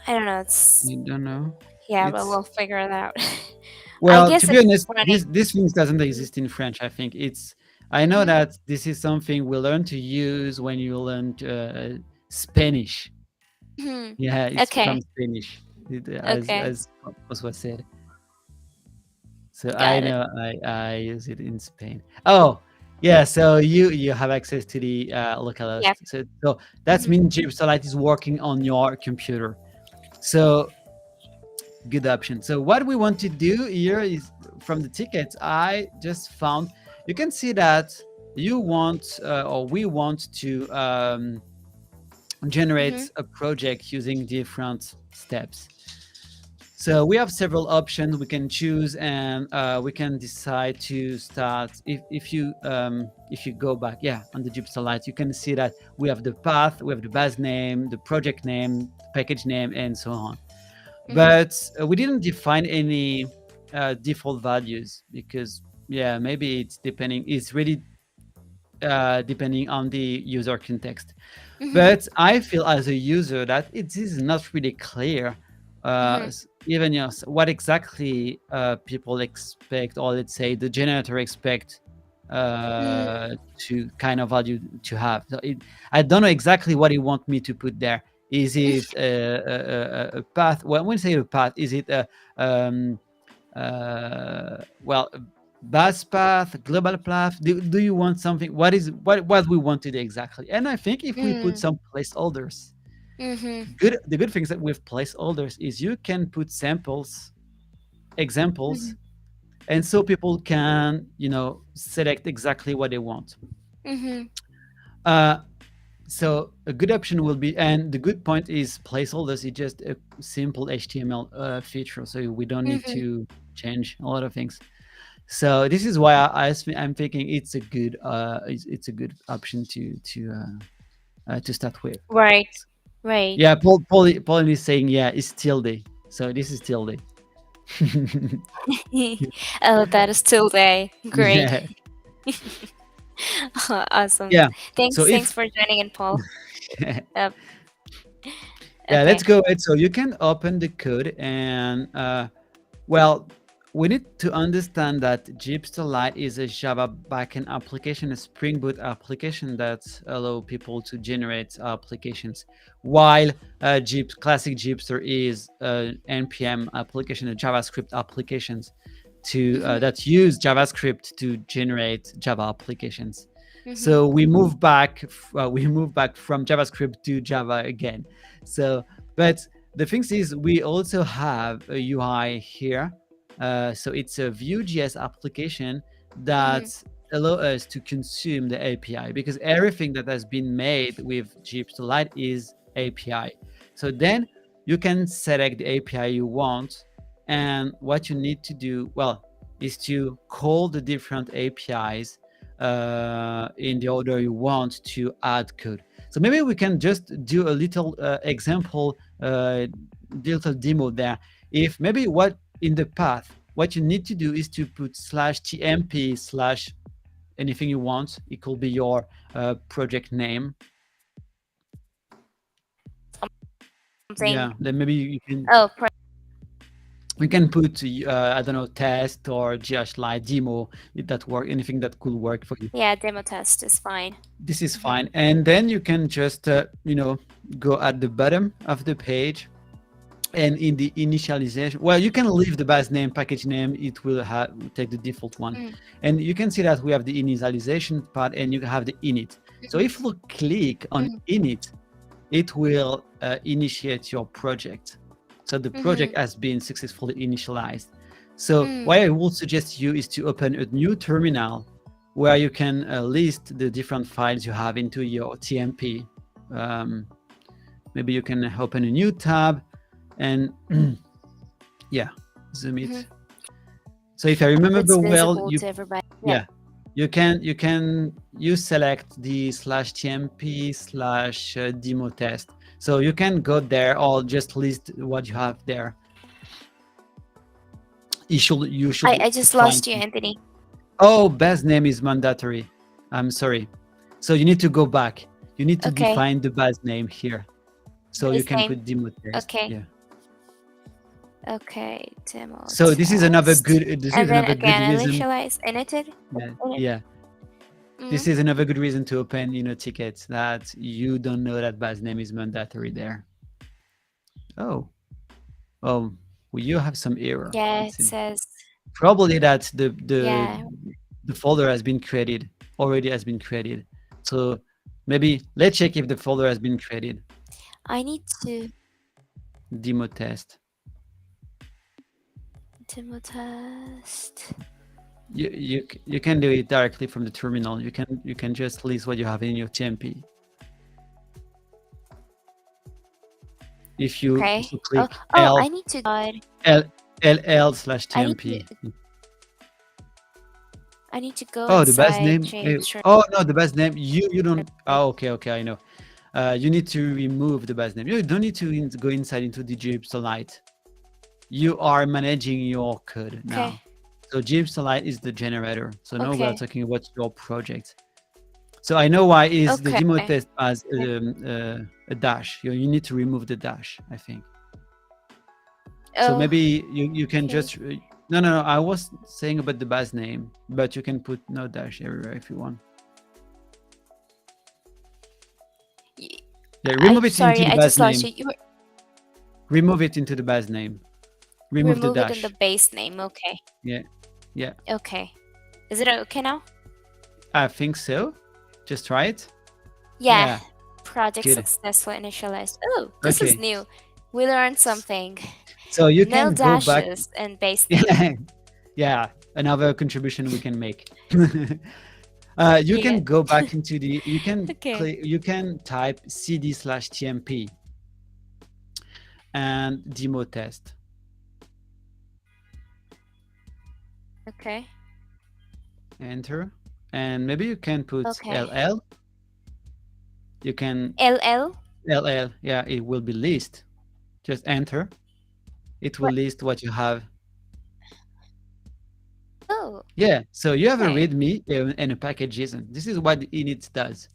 I don't know. It's I don't know. yeah, but It's we'll figure it out. I Well, to guess be it's honest, running. this thing doesn't Mm-hmm. exist in French. I think I know Mm-hmm. that this is something we learn to use when you learn Spanish. Mm-hmm. Yeah, it's from Okay. Spanish, Okay. as was said. So I Got it. know I use it in Spain. Oh, Yeah, so you have access to the Yeah. localhost. So that Mm-hmm. means JHipster is working on your computer. So good option. So what we want to do here is from the tickets I just found, you can see that you want or we want to Mm-hmm. generate a project using different steps. So we have several options we can choose, and we can decide to start. If you go back, yeah, on the Jupyter Lite, you can see that we have the path, we have the base name, the project name, package name, and so on. Mm-hmm. But we didn't define any default values because yeah, maybe it's depending. It's really depending on the user context. Mm-hmm. But I feel as a user that it is not really clear, Mm-hmm. even what exactly people expect, or let's say the generator expect uh, to kind of value to have. So I don't know exactly what you want me to put there. Is it a path? Well, when you say a path, is it a well, bus path, global path? Do you want something? What we wanted exactly? And I think if we put Mm-hmm. some placeholders, Mm-hmm. the good things that with placeholders is you can put samples, examples, and so people can select exactly what they want. Mm-hmm. Uh, so a good option will be, and the good point is placeholders is just a simple HTML feature, so we don't need Mm-hmm. to change a lot of things. So this is why I'm thinking it's a good option to start with. Right. Right. Yeah, Paul is saying yeah, it's tilde. So this is tilde. Oh, that is still there. Great. Yeah, Awesome. yeah. So Thanks if for joining in, Paul. Uh, yeah, let's okay. go ahead. So you can open the code and well, we need to understand that JHipster Lite is a Java backend application, a Spring Boot application that allow people to generate applications, while classic JHipster is npm application, a JavaScript applications to Mm-hmm. that use JavaScript to generate Java applications. Mm-hmm. So we move back from JavaScript to Java again. So, but the thing is, we also have a UI here. So it's a Vue.js application Mm-hmm. that allow us to consume the API because everything that has been made with JHipster Lite is API. So then you can select the API you want, and what you need to do, well, is to call the different APIs in the order you want to add code. So maybe we can just do a little example, little demo there. If maybe what in the path, what you need to do is to put slash tmp slash anything you want. It could be your project name. Something. Yeah, then maybe you can Oh, put I don't know, test or just like demo if that work, anything that could work for you. yeah, demo test is fine. This is Mm-hmm. fine, and then you can just go at the bottom of the page, and in the initialization, well, you can leave the base name, package name, it will take the default one. And you can see that we have the initialization part and you have the init. So if you click on Mm-hmm. init, it will initiate your project. So the Mm-hmm. project has been successfully initialized. So what Mm. I would suggest you is to open a new terminal where you can list the different files you have into your TMP. Um, Maybe you can open a new tab and yeah, zoom Mm-hmm. it. So if I remember It's well, visible to everybody. Yeah. yeah, you select the slash tmp slash demo test. So you can go there or just list what you have there. You should I just find. lost you, Anthony. Oh, base name is mandatory. I'm sorry. So you need to go back. You need to Okay. define the base name here. So you Base can name. put demo test. Okay. Yeah. Okay. Demo So test. this And is then another good again, reason. initialize, init. Yeah. Init. Yeah. Mm-hmm. This is another good reason to open, tickets that you don't know that base name is mandatory there. Oh, oh, well, you have some error. Yeah, it It's says. probably that Yeah. the folder has been created. already has been created. So maybe let's check if the folder has been created. I need to Demo test. demo test. You can do it directly from the terminal. You can just list what you have in your TMP. If you Okay. click Oh, L I need to guide. L LL I need TMP. to go Oh, the best inside name. JHipster. Oh no, the best name. You don't. Oh, okay, I know. You need to remove the base name. You don't need to go inside into the JHipster Lite. You are managing your code Okay. now. So JHipster Lite is the generator. So now we are Okay. talking about your project. So I know why is the Okay. demo test as Okay. a dash. You need to remove the dash, I think. So Oh, maybe you can okay. just no. I was saying about the base name, but you can put no dash everywhere if you want. Y- Yeah, I'm remove it into sorry, the I base just lost name. you. You Remove it into the base name. Remove the remove it in the dash. base name. Okay. Yeah, yeah. Okay. Is it okay now? I think so. Just try it. Yeah. Yeah, Project good. successfully initialized. Oh, this is Okay. new. We learned something. So you No can go back. dashes in base name. Yeah, yeah. Another contribution we can make. You Yeah. can go back into the. You can Okay. click. You can type cd/tmp and demo test. Okay. Enter, and maybe you can put Okay. ll. You can LL. ll. Yeah, it will be list. Just enter. It will What? list what you have. Oh, Yeah, so you have a okay. README and a package JSON. This is what the init does.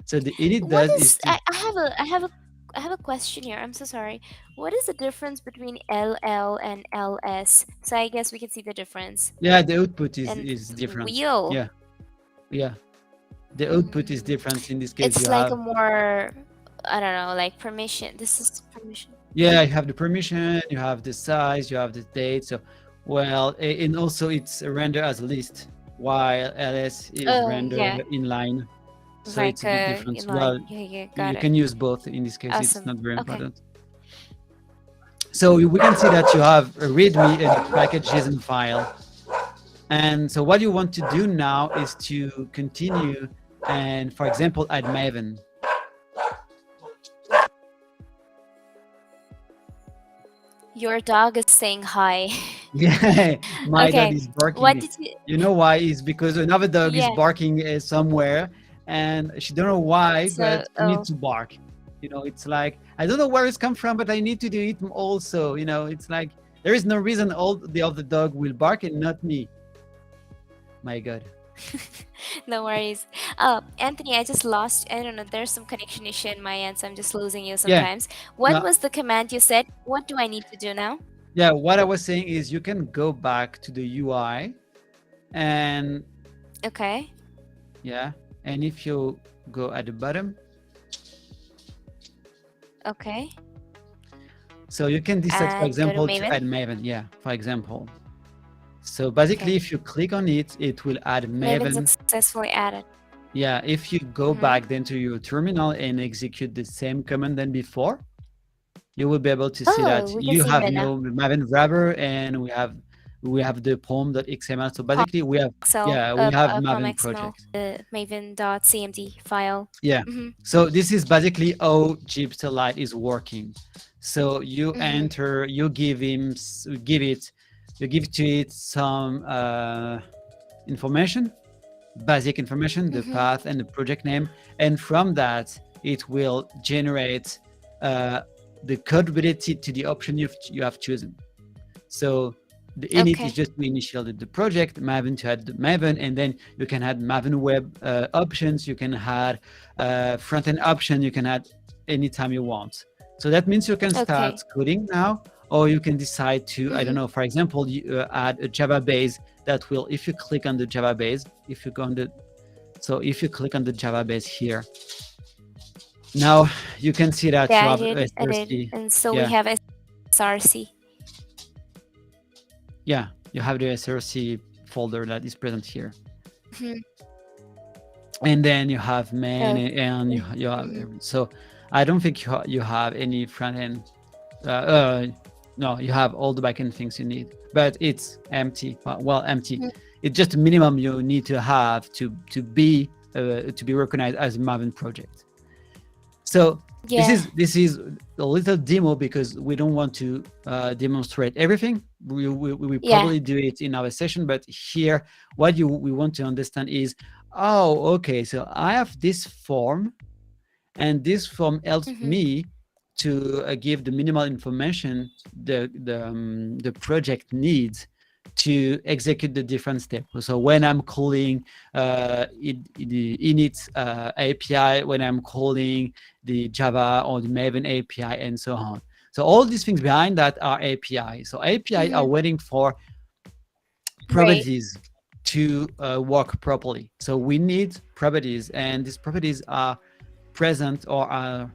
So the init What does is is to I have a question here. I'm so sorry. What is the difference between LL and LS? So I guess we can see the difference. yeah, the output And is different. wheel. Yeah, yeah. The output is Mm, different. In this case, it's you like a have more, I don't know, like permission. This is permission. yeah, you have the permission, you have the size, you have the date. So well, and also it's rendered as a list, while ls is Oh yeah, rendered inline. So like it's a bit different. Well, inline. Yeah, yeah, got you it. can use both. In this case, it's Awesome. not very Okay. important. So we can see that you have a README and a package JSON file. And so what you want to do now is to continue and, for example, add Maven. Your dog is saying hi. Yeah, my dog Okay. is What barking. did you? You know why? It's because another dog is Yeah. barking somewhere, and she don't know why, So but she needs to bark. It's like I don't know where it's come from, but I need to do it also. It's like there is no reason all the other dog will bark and not me. My God. No worries. Anthony, I just lost. I don't know. There's some connection issue in my end, so I'm just losing you Yeah. sometimes. What No, was the command you said? What do I need to do now? yeah. What I was saying is you can go back to the UI, and Okay. yeah, and if you go at the bottom, Okay. so you can decide, for And go to example, to add Maven. Maven. Yeah, for example. So basically, Okay. if you click on it, it will add Maven Maven. successfully added. Yeah, if you go Mm-hmm. back then to your terminal and execute the same command than before, you will be able to see that Oh, we can you see have Maven now. no Maven wrapper, and we have the poem.xml. So basically, we have Excel, yeah, we have Palm Maven XML, project. the Maven.cmd file. Yeah. Mm-hmm. So this is basically how JHipster Lite is working. So you Mm-hmm. enter, you give to it some information, basic information, the Mm-hmm. path and the project name, and from that it will generate uh, the code related to the option you have chosen. So the init is Okay. just to initialize the project, Maven to add the Maven, and then you can add Maven web options, you can add front-end option, you can add anytime you want. So that means you can start Okay. coding now, or you can decide to, I don't Mm-hmm. know, for example, you add a Java base that will, if you click on the Java base, if you click on the Java base here, now you can see that Yeah, you I have did. I did. SRC. And so we Yeah, have SRC. yeah, you have the SRC folder that is present here. Mhm. and then you have main, Okay. and you have Mm-hmm. so I don't think you have any front end. Uh, no, you have all the backend things you need, but it's empty. Well, empty. It's just the minimum you need to have to be recognized as a Maven project. So Yeah. this is a little demo because we don't want to demonstrate everything. We Yeah. probably do it in our session, but here what you we want to understand is, oh, okay, so I have this form, and this form helps Mm-hmm. me to give the minimal information the project needs to execute the different steps. So when I'm calling the init API, when I'm calling the Java or the Maven API, and so on. So all these things behind that are API. So API are Mm-hmm. waiting for Right. properties to work properly. So we need properties, and these properties are present or are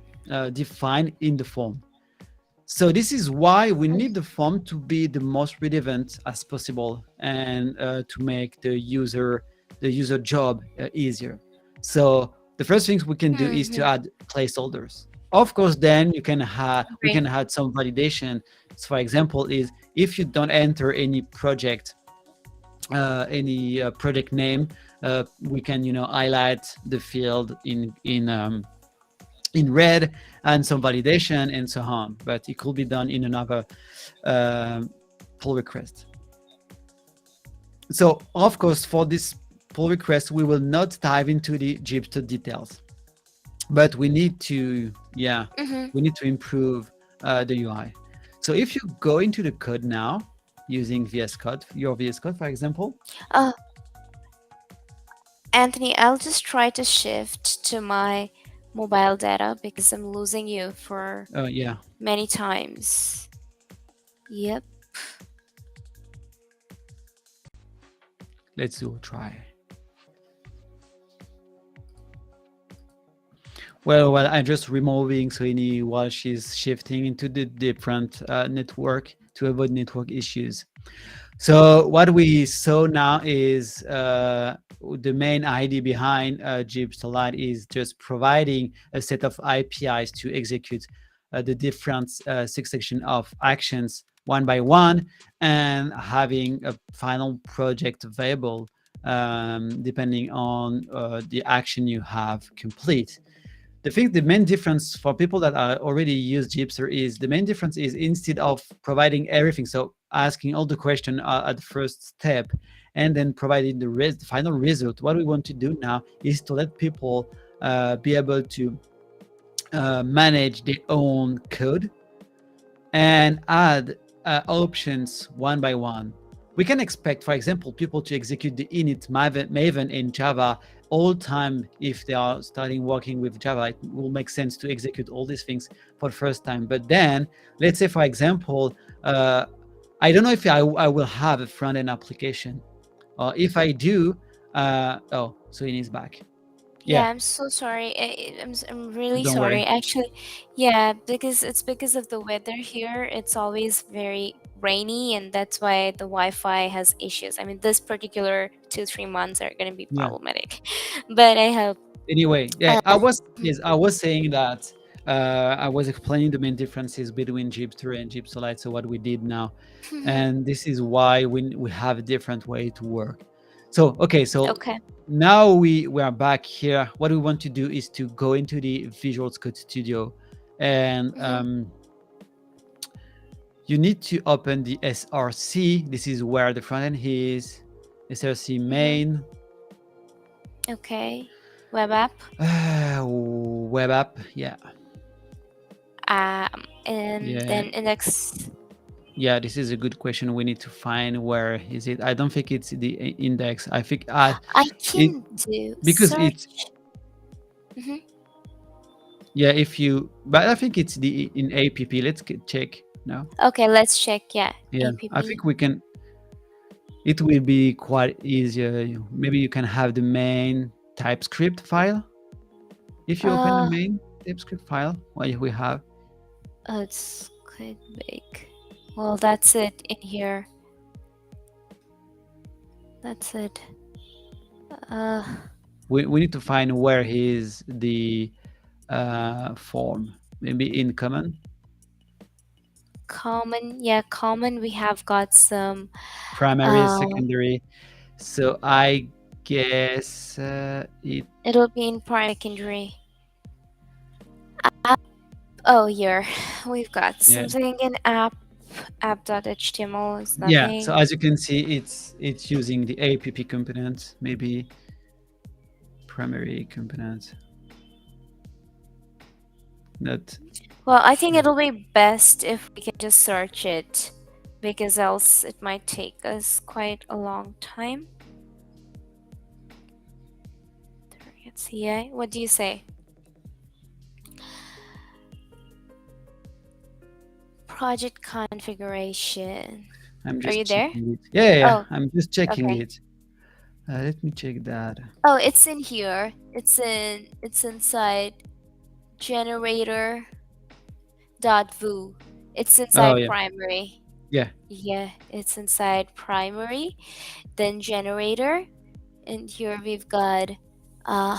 defined in the form. So this is why we need the form to be the most relevant as possible, and to make the user job easier. So the first things we can do is to Mm-hmm. add placeholders. Of course, then you can we Right. can add some validation. So for example, is if you don't enter any project name, we can highlight the field in red, and some validation and so on. But it could be done in another um, pull request. So of course, for this pull request, we will not dive into the JHipster details, but Mm-hmm. we need to improve the UI. So if you go into the code now using VS Code, your VS Code, for example. Uh, Anthony, I'll just try to shift to my mobile data because I'm losing you for Yeah, many times. Yep. let's do a try. Well, I'm just removing Soini while she's shifting into the different network to avoid network issues. So what we saw now is the main idea behind JHipster Lite is just providing a set of APIs to execute the different succession of actions one by one, and having a final project available depending on the action you have complete. The main difference for people that are already use JHipster is the main difference is, instead of providing everything, so asking all the question at the first step and then providing the final result, what we want to do now is to let people be able to manage their own code and add options one by one. We can expect, for example, people to execute the init Maven in Java all time. If they are starting working with Java, it will make sense to execute all these things for the first time. But then, let's say, for example, I don't know if I will have a front end application. If I do, oh, so it is back. Yeah, Yeah, I'm so sorry. I'm really don't sorry. worry. Actually, yeah, because it's because of the weather here. It's always very rainy, and that's why the Wi-Fi has issues. I mean, this particular 2 3 months are gonna be Yeah. problematic, but I hope. Anyway, yeah, Uh, I was saying that I was explaining the main differences between JHipster and JHipster Lite. So what we did now, and this is why we have a different way to work. So okay, so okay. now we are back here. What we want to do is to go into the Visual Code Studio, and Hmm. you need to open the SRC. This is where the front end is. SRC Hmm. main. Okay. Web app. Web app. Yeah, And yeah. then index. Yeah, this is a good question. We need to find where is it. I don't think it's the index. I think I it can do because it's search. Hmm. yeah. If you, but I think it's the in app. Let's check now. Okay, let's check. Yeah, Yeah, app. I think we can. It will be quite easier. Maybe you can have the main TypeScript file. If you open the Uh, main TypeScript file, what we have. it's quite big. Well, that's it in here. That's it. Uh, we need to find where is the form. Maybe in common, Common, yeah, common. We have got some. primary, Uh, secondary. So I guess it. it'll be in primary, secondary. App. Oh, here we've got Yeah, something in app.html is yeah. So nothing. as you can see, it's using the app component, maybe primary component. Not. Well, I think it'll be best if we can just search it, because else it might take us quite a long time. Let's see. What do you say? Project configuration. I'm Are just you there? checking it. Yeah, yeah, yeah. Oh, I'm just checking okay. it. Let me check that. Oh, it's in here. It's inside generator dot view. It's Oh inside yeah, primary. yeah, Yeah, it's inside primary, then generator, and here we've got uh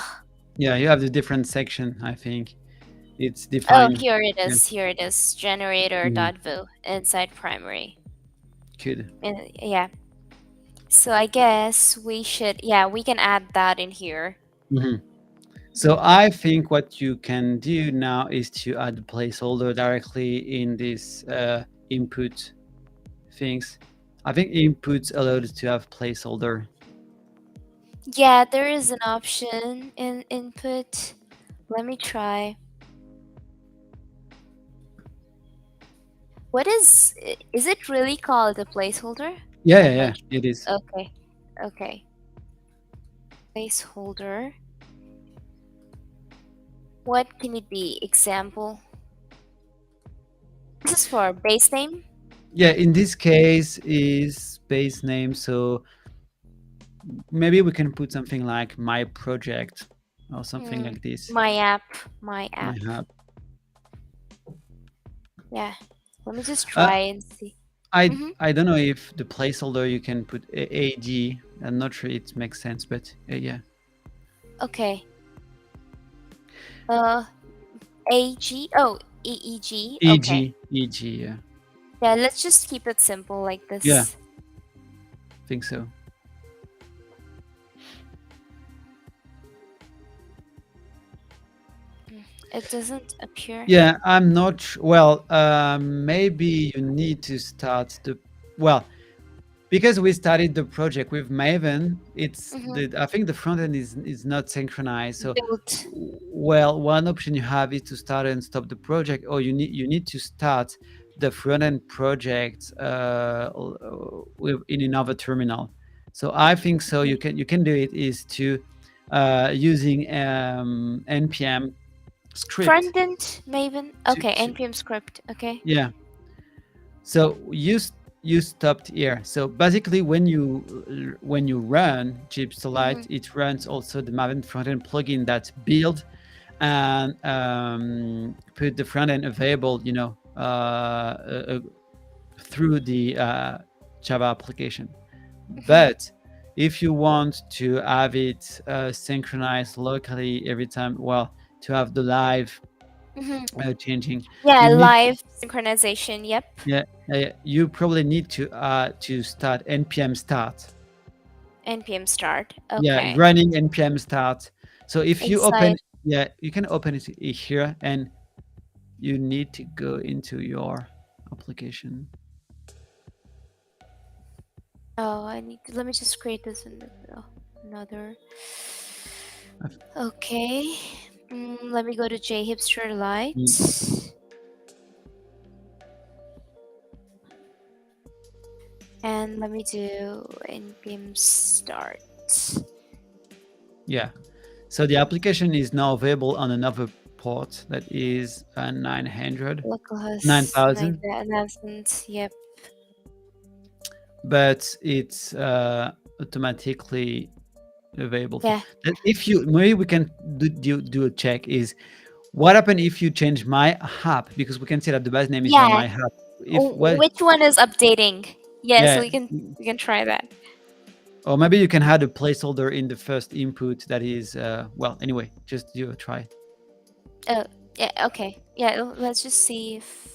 yeah. You have the different section. I think it's oh, defined. here it Yeah. is. Here it is. Generator Mhm. dot view inside primary. Good. And yeah. So I guess we should, yeah, we can add that in here. Hmm. So I think what you can do now is to add the placeholder directly in this input things. I think inputs allowed to have placeholder. Yeah, there is an option in input. Let me try. What is it really called a placeholder? Yeah, yeah, I'm yeah. not It is. sure. Okay. Okay. Placeholder. What can it be? Example. This is for base name. Yeah, in this case is base name. So maybe we can put something like my project or something Hmm. like this. My app. My My app. hub. Yeah. Let me just Uh, try and see. I Mm-hmm. I don't know if the placeholder you can put AG. I'm not sure it makes sense, but yeah. Okay. Uh, AG. Oh, EEG. Okay. EG, yeah. Yeah, let's just keep it simple like Yeah, this. think so. Mm, it doesn't appear. Yeah, I'm not well, maybe you need to start the well, because we started the project with Maven, it's Mm-hmm. the I think the front end is not synchronized. So Built. well, one option you have is to start and stop the project, or you need to start the front end project in another terminal. So I think so you can do it is to using npm script Frontend Maven. Okay, to npm script. Okay. yeah. So you stopped here. So basically, when you run JHipster Mm-hmm. Lite, it runs also the Maven frontend plugin that build and put the front end available, through the Java application. Mm-hmm. But if you want to have it synchronized locally every time, well, to have the live Mm-hmm. changing, Yeah, you need live synchronization. Yep. yeah, you probably need to start npm start. npm start. Yeah, Okay. running npm start. So if you open, Inside. yeah, you can open it here, and you need to go into your application. Oh, I need to, let me just create this in another. Okay. Let me go to JHipster Mm, Lite. And let me do npm start. yeah. So the application is now available on another port that is 900, Localhost 9000, 9000. Yep. but it's automatically available for Yeah. that. If you maybe we can do a check is what happened if you change my app, because we can see that the base name is now Yeah. my app. If what Which one is updating? Yeah, so yeah we can try that. Or maybe you can add a placeholder in the first input that is, well, anyway, just you try. Oh, yeah, okay. Yeah, let's just see if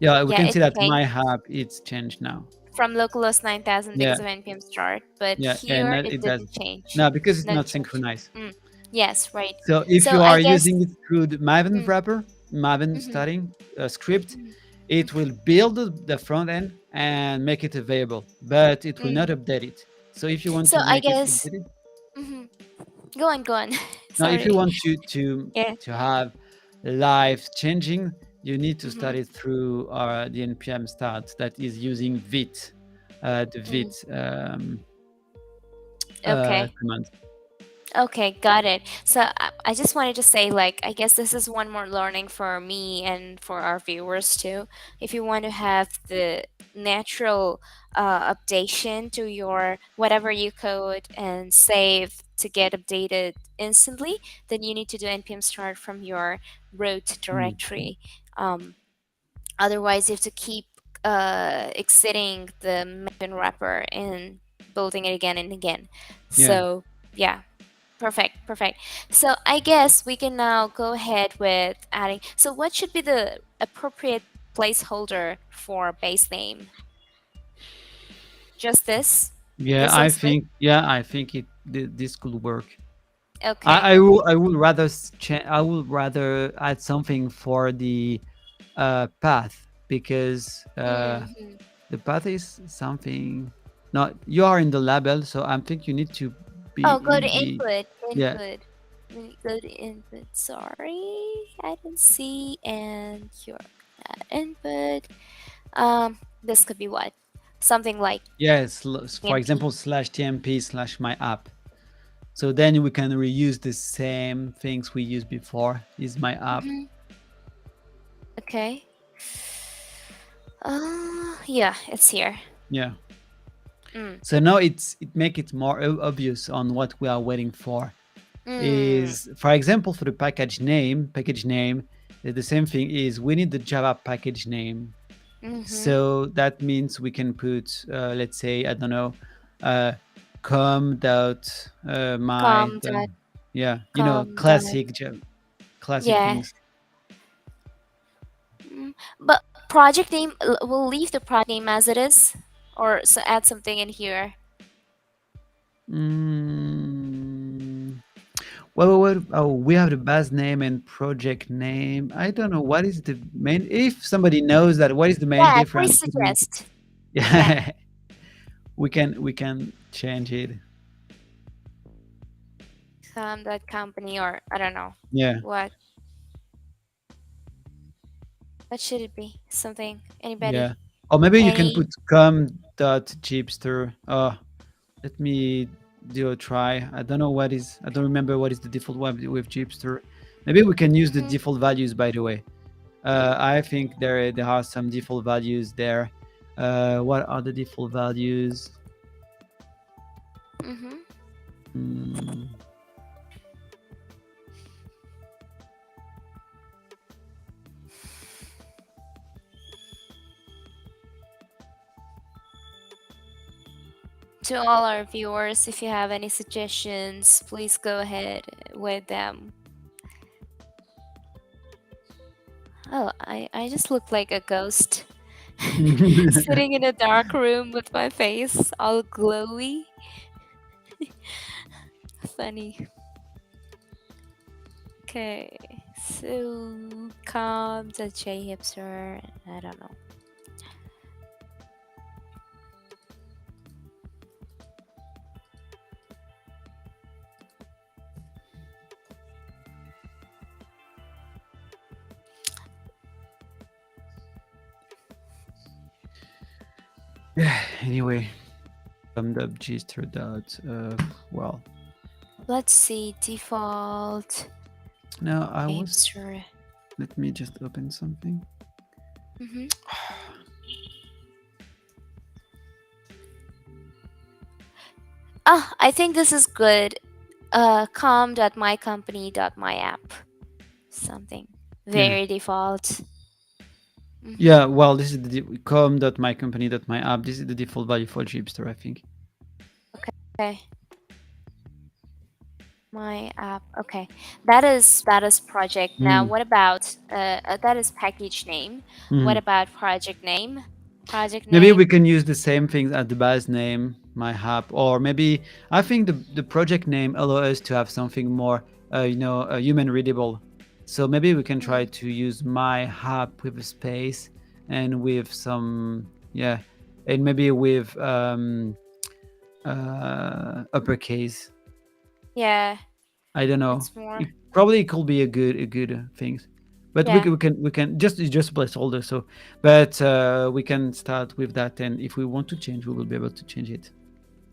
Yeah, we yeah, can it see that my changed app it's changed now. from localhost 9000 Yeah, because of npm start, but yeah, and here it it does. didn't change. No, because it's No not change. synchronized. Mm. Yes, right. So if So you I are guess. using it through the Maven Mm, wrapper, Maven mm-hmm, starting script, mm-hmm, it will build the front end and make it available, but it will not mm. update it. So if you want So to I make it guess. updated, Mm-hmm. Go on, go on. now if you Sorry. want Yeah. to have live changing, you need to Mm-hmm. start it through the npm start that is using vit, the Mm. vit Okay. command. Okay, got it. So I just wanted to say, like, I guess this is one more learning for me and for our viewers too. If you want to have the natural updation to your whatever you code and save to get updated instantly, then you need to do npm start from your root Mm. directory. Um, Otherwise, you have to keep exiting the Maven wrapper and building it again and again. Yeah. So yeah, perfect, perfect. So I guess we can now go ahead with adding. So what should be the appropriate placeholder for base name? Just this? Yeah, This seems good. I think this could work. Okay. I would rather I would rather add something for the path, because Hmm. the path is something. No, you are in the label, so I think you need to Oh, go to be input. yeah. Input. Let me go to input. Sorry, I didn't see. And your input. This could be what? Something like Yes, for MP. example, /tmp /my app. So then we can reuse the same things we used before. Is my app. Hmm. Okay. Yeah, it's here. Yeah. Mm. So now it make it more obvious on what we are waiting for. Mm. Is, for example, for the package name, the same thing is we need the Java package name. Mm-hmm. So that means we can put, let's say, I don't know, uh, com dot my Com dot yeah, com dot. classic classic Yeah. things. But project name, we'll leave the project name as it is, or so add something in here. Mm, oh, we have the base name and project name. I don't know what is the main. If somebody knows that, what is the main Yeah, please difference between? suggest. Yeah. Yeah, we can change it. Com dot company, or I don't know Yeah, what. What should it be? Something. yeah. Anybody? Or maybe you can Any? put com.jipster. Let me do a try. I don't know what is. I don't remember what is the default one with Jipster. Maybe we can use the Mm-hmm. default values. By the way, I think there are some default values there. What are the default values? Mm-hmm. Mm, To all our viewers, if you have any suggestions, please go ahead with them. Oh, I just look like a ghost sitting in a dark room with my face all glowy. Funny. Okay, so come to JHipster. I don't know. yeah. Anyway, the Jipster dot. Well, Let's see, default no, I was. JHipster. Let me just open something. Mm-hmm. Ah, I think this is good. com.mycompany.myapp. Something Yeah. very default. Mm-hmm. Yeah, well, this is the com.mycompany.myapp. This is the default value for Jipster, I think. Okay. My app. Okay. That is project. Now Mm. what about that is package name. What Mhm. about project name? Project Maybe we name. can use the same things as the base name, my app, or maybe I think the project name allow us to have something more, human readable. So maybe we can try Mm, to use my app with a space and with some, yeah, and maybe with uppercase. yeah, I don't know. it's more. It probably could be a good thing, but we, Yeah. can- we can just placeholder. So, but we can start with that, and if we want to change, we will be able to change it.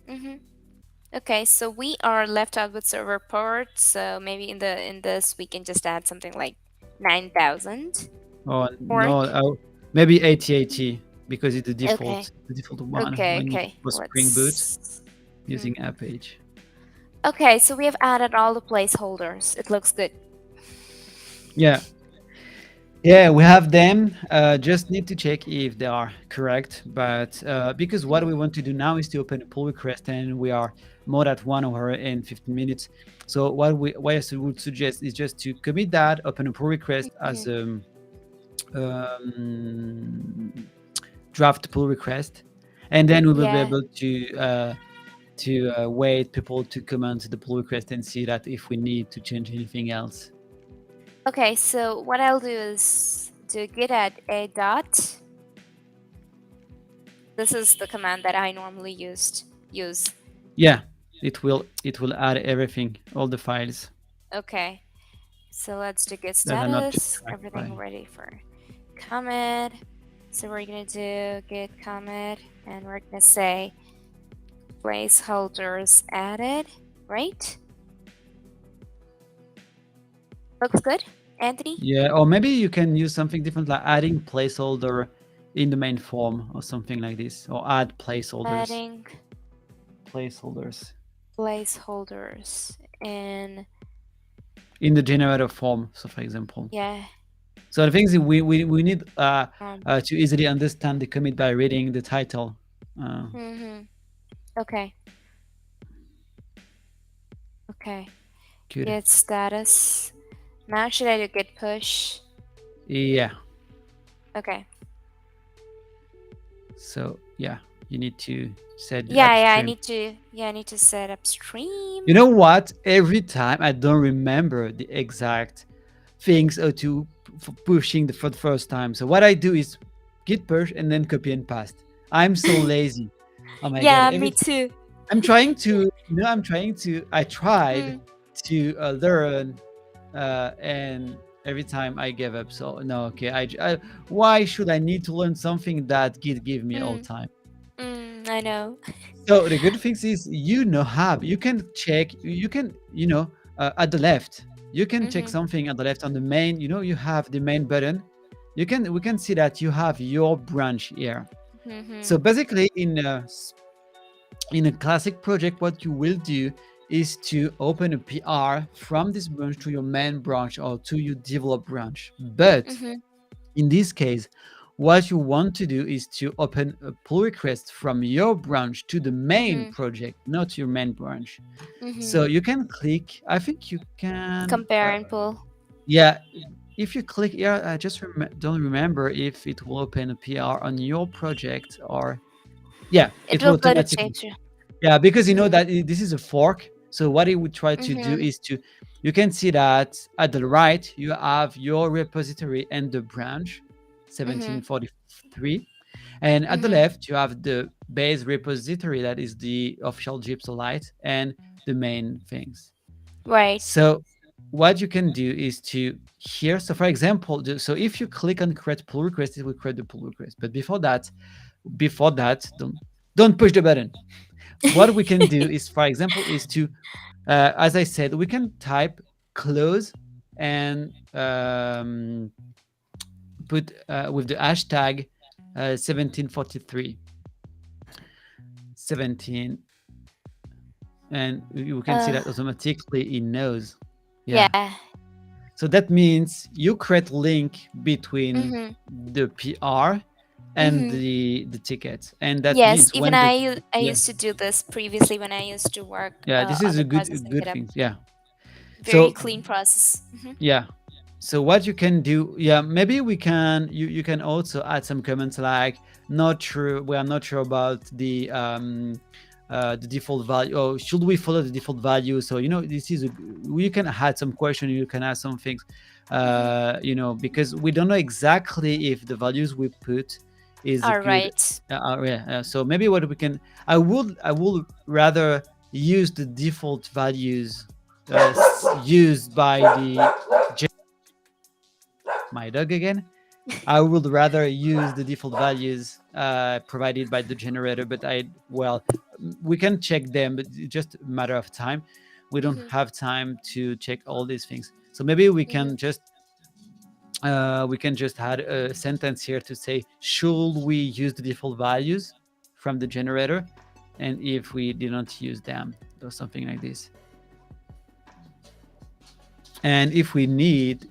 Mhm. Okay, so we are left out with server port. So maybe in this we can just add something like 9,000 Or port. no, maybe 8080 because it's Okay. the default one Okay. when you Okay. for Spring Boot Let's. Mhm. using app page. Okay, so we have added all the placeholders. It looks good. Yeah, yeah, we have them. Just need to check if they are correct. But because what we Mhm. want to do now is to open a pull request, and we are more at 1 hour and 15 minutes. So what I would suggest is just to commit that, open a pull request as Mhm. um, draft pull request, and then we will be Yeah. able to wait people to comment the pull request and see that if we need to change anything else. Okay, so what I'll do is to git add a dot. This is the command that I normally use. Yeah, it will add everything, all the files Okay, so let's do git that are not just status. tracked Everything by. ready for commit. So we're gonna do git commit, and we're gonna say placeholders added. Right? Looks good, Anthony. Yeah, or maybe you can use something different, like adding placeholder in the main form or something like this, or add placeholders. Adding Placeholders placeholders in. in the generator form. So, for example, Yeah. so the thing is, we need Um. to easily understand the commit by reading the title. Uh, Mhm. Okay. Okay. Good. Git status. Now should I do git push? Yeah. Okay. So yeah, you need to set the Yeah, yeah, I upstream. need to yeah, I need to set up You stream. know what? Every time I don't remember the exact things or to pushing for the first time. So what I do is git push and then copy and paste. I'm so lazy. Oh my god! Yeah, me too. I'm trying to, I tried Mm, to learn, and every time I give up. So no, okay. Why should I need to learn something that Git give me all mm, time? I know. So the good thing is, you can check, at the left, you can check Mhm. something at the left on the main. You have the main button. We can see that you have your branch here. So Mhm. basically, in a classic project, what you will do is to open a PR from this branch to your main branch or to your develop branch. But Mhm. in this case, what you want to do is to open a pull request from your branch to the main Mhm. project, not your main branch. So Mhm. you can click, I think you can, Compare and pull. yeah, if you click here, I just don't remember if it will open a PR on your project or, yeah, It it will will go to automatically. change. Yeah, because you know Mhm. that this is a fork. So what it would try to do Mhm. is you can see that at the right you have your repository and the branch, Mhm. 1743, and at the Mhm. left you have the base repository that is the official Gypsy Lite and the main things. Right. So what you can do is to here. So for example, so if you click on create pull request, it will create the pull request. But before that, don't push the button. What we can do is, for example, is to, as I said, we can type close and put with the hashtag 1743 17, and you can see uh. that automatically it knows. Yeah. Yeah. So that means you create link between Mhm. the PR and Mm-hmm. the ticket, and that Yes, means even when the I yeah, used to do this previously when I used to work yeah, this on is the a process in good GitHub. thing. Yeah. Very So clean process. Mm-hmm. yeah. So what you can do, yeah, maybe we can you can also add some comments like not true, we are not sure about the default value, or should we follow the default value? So this is you can add some question, you can add some things, Mm-hmm. because we don't know exactly if the values we put is All good. right. Yeah, so maybe what we can, I would rather use the default values used by the my dog again. I would rather use the default values provided by the generator, but we can check them, but it's just a matter of time. We don't Mm-hmm. have time to check all these things. So maybe Mm-hmm. we can just add a sentence here to say, should we use the default values from the generator, and if we did not use them, or something like this. And if we need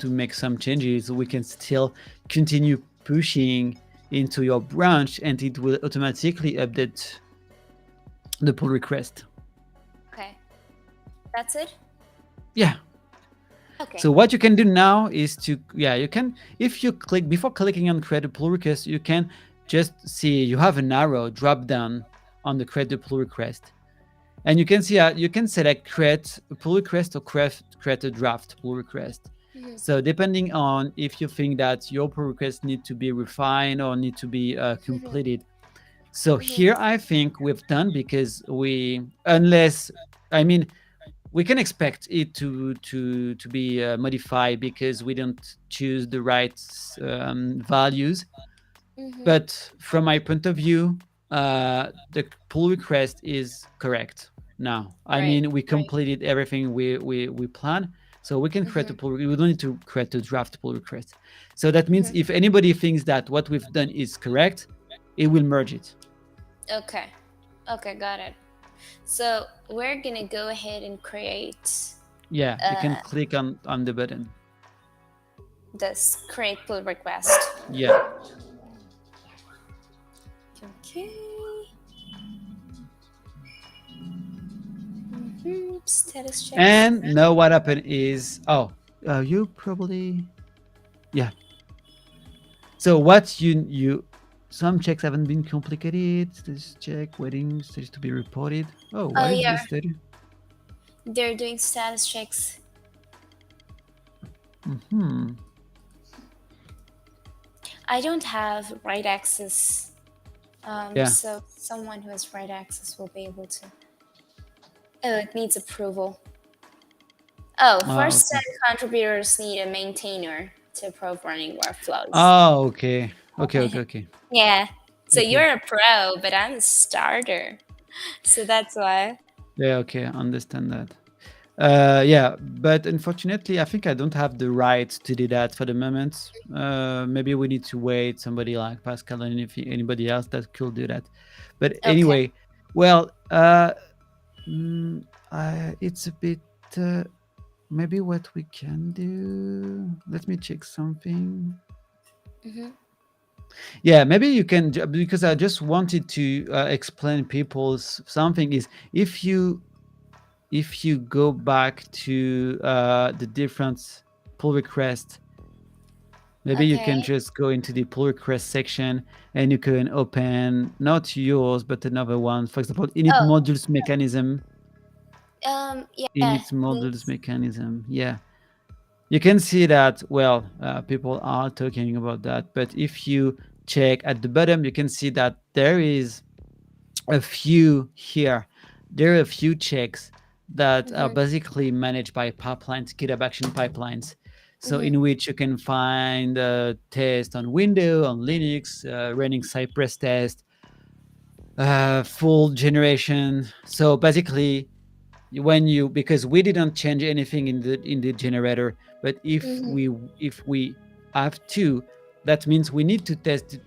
to make some changes, we can still continue pushing into your branch, and it will automatically update the pull request. Okay. That's it. Yeah. Okay. So what you can do now is you can, if you click, before clicking on create a pull request, you can just see you have an arrow drop down on the create a pull request, and you can see you can select create a pull request or create a draft pull request. Mm-hmm. So depending on if you think that your pull request need to be refined or need to be Mm-hmm. completed. So Mm-hmm. here I think we've done, because unless, I mean, we can expect it to be modified because we don't choose the right values. Mm-hmm. But from my point of view, the pull request is correct now. I Right. mean, we Right. completed everything we plan, so we can create Mm-hmm. a pull. We don't need to create a draft pull request. So that means Mm-hmm. if anybody thinks that what we've done is correct, it will merge it. Okay. Okay, got it. So we're gonna go ahead and create Yeah, you can uh, click on the button. this create pull request. Yeah, Okay. Mm-hmm. Status checks. and now what happened is, you probably, yeah. So what some checks haven't been completed. This check waiting status to be reported. Oh, Oh what is yeah, this status? they're doing status checks. Hmm. I don't have right access, Yeah. so someone who has right access will be able to. Oh, it needs approval. Oh, first Okay. 10 contributors need a maintainer to approve running workflows. Oh, okay. Okay. Okay. Okay. Yeah. So Okay. you're a pro, but I'm a starter. So that's why. Yeah. Okay. I understand that. Yeah, but unfortunately, I think I don't have the right to do that for the moment. Maybe we need to wait somebody like Pascal, and if anybody else that could do that. But Okay. anyway, well, mm, it's a bit. Maybe what we can do. Let me check something. Mm-hmm. Yeah, maybe you can, because I just wanted to explain people's something is, if you go back to the different pull request, maybe you Okay. can just go into the pull request section, and you can open not yours but another one. For example, init Oh, modules mechanism. yeah. Init modules mechanism. Yeah, you can see that, well, people are talking about that, but if you check at the bottom, you can see that there is a few here. There are a few checks that are Mm-hmm. basically managed by pipelines, GitHub Action pipelines. So Mm-hmm. in which you can find a test on Windows, on Linux, running Cypress test, full generation. So basically, when you, because we didn't change anything in the generator, but Mm-hmm. if we have to, that means we need to test it,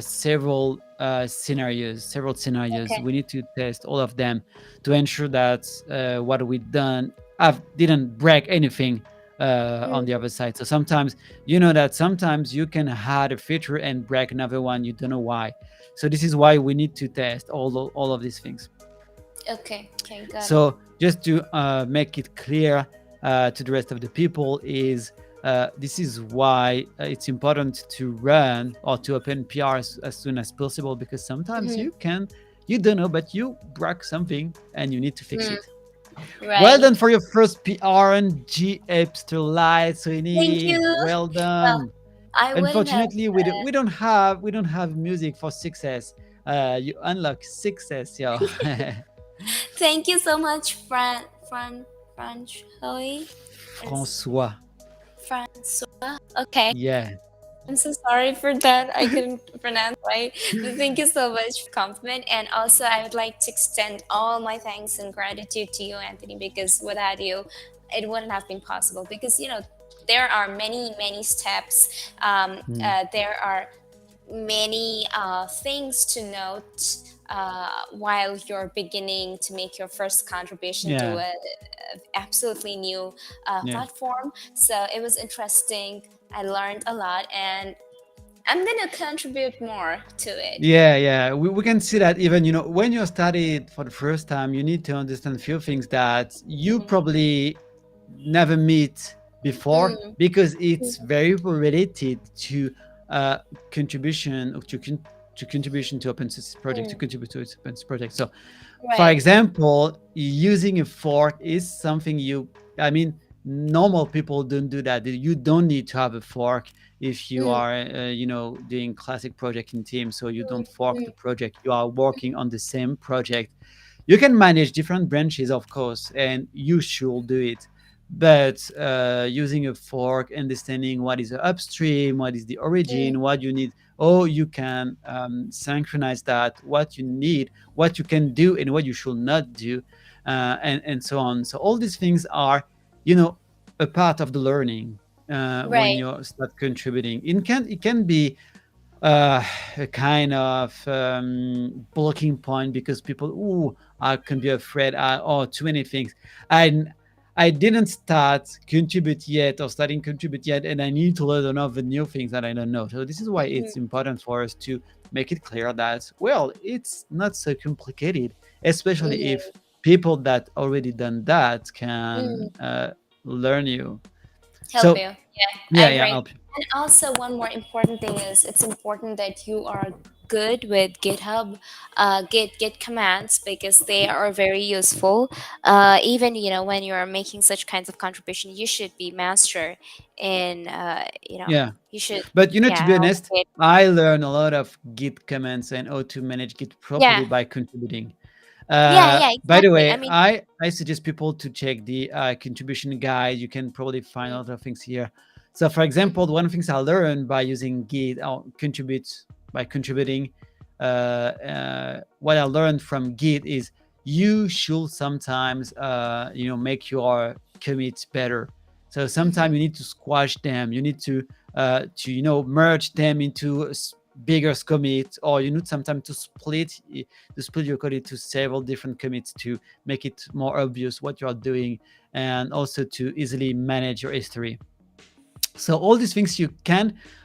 several scenarios. Okay. We need to test all of them to ensure that what we done have didn't break anything on the Mm. other side. So sometimes you know that sometimes you can add a feature and break another one. You don't know why. So this is why we need to test all of these things. Okay, okay, got it. So just to make it clear to the rest of the people is this is why it's important to run or to open PR as soon as possible, because sometimes Hmm. you don't know, but you broke something and you need to fix Mm, it. Well right. done for your first PR and JHipster light, Thank Sweeney. you. Well Well, done. I wouldn't have. Unfortunately, we don't have music for success. You unlock success, yo. Thank you so much, French, Is François. Francois? Okay. Yeah. I'm so sorry for that. I couldn't pronounce right. But thank you so much for compliment. And also, I would like to extend all my thanks and gratitude to you, Anthony, because without you, it wouldn't have been possible. Because, there are many, many steps. Mm. There are many things to note while you're beginning to make your first contribution to Yeah. a absolutely new Yeah. platform. So it was interesting. I learned a lot, and I'm gonna contribute more to it. Yeah, yeah. We can see that even, when you study it for the first time, you need to understand a few things that you Mm, probably never meet before, mm, because it's mm, very related to uh, contribution or to contribution to open source project, to mm. contribute to its open source project. So for Right. example, using a fork is something I mean, normal people don't do that. You don't need to have a fork if you Mm, are, doing classic project in team. So you mm, don't fork the mm, project. You are working on the same project. You can manage different branches, of course, and you should do it. But using a fork, understanding what is the upstream, what is the mm, origin, what you need, oh, you can synchronize that, what you need, what you can do, and what you should not do, and so on. So all these things are, you know, a part of the learning when right. you start contributing. It can be a kind of blocking point, because people, ooh, I can be afraid, oh, too many things. I didn't start contribute yet, or starting contribute yet, and I need to learn another new things that I don't know. So this is why Mhm, it's important for us to make it clear that, well, it's not so complicated, especially if mhm, people that already done that mm. can learn you. Help So you. Yeah, I yeah, yeah, agree. I'll, And also, one more important thing is it's important that you are good with GitHub, Git commands, because they are very useful. Even when you are making such kinds of contribution, you should be master in yeah. you should, But to be yeah, honest, Git. I learn a lot of Git commands and how to manage Git Yeah, properly by contributing. yeah, yeah, By the exactly. I way, mean, I suggest people to check the contribution guide. You can probably find a mm, lot of things here. So, for example, mhm, one of the things I learned by using Git, or contribute by contributing, what I learned from Git is you should sometimes, make your commits better. So sometimes mhm, you need to squash them. You need to merge them into bigger commits, or you need sometimes to split your code into several different commits to make it more obvious what you are doing, and also to easily manage your history. So all these things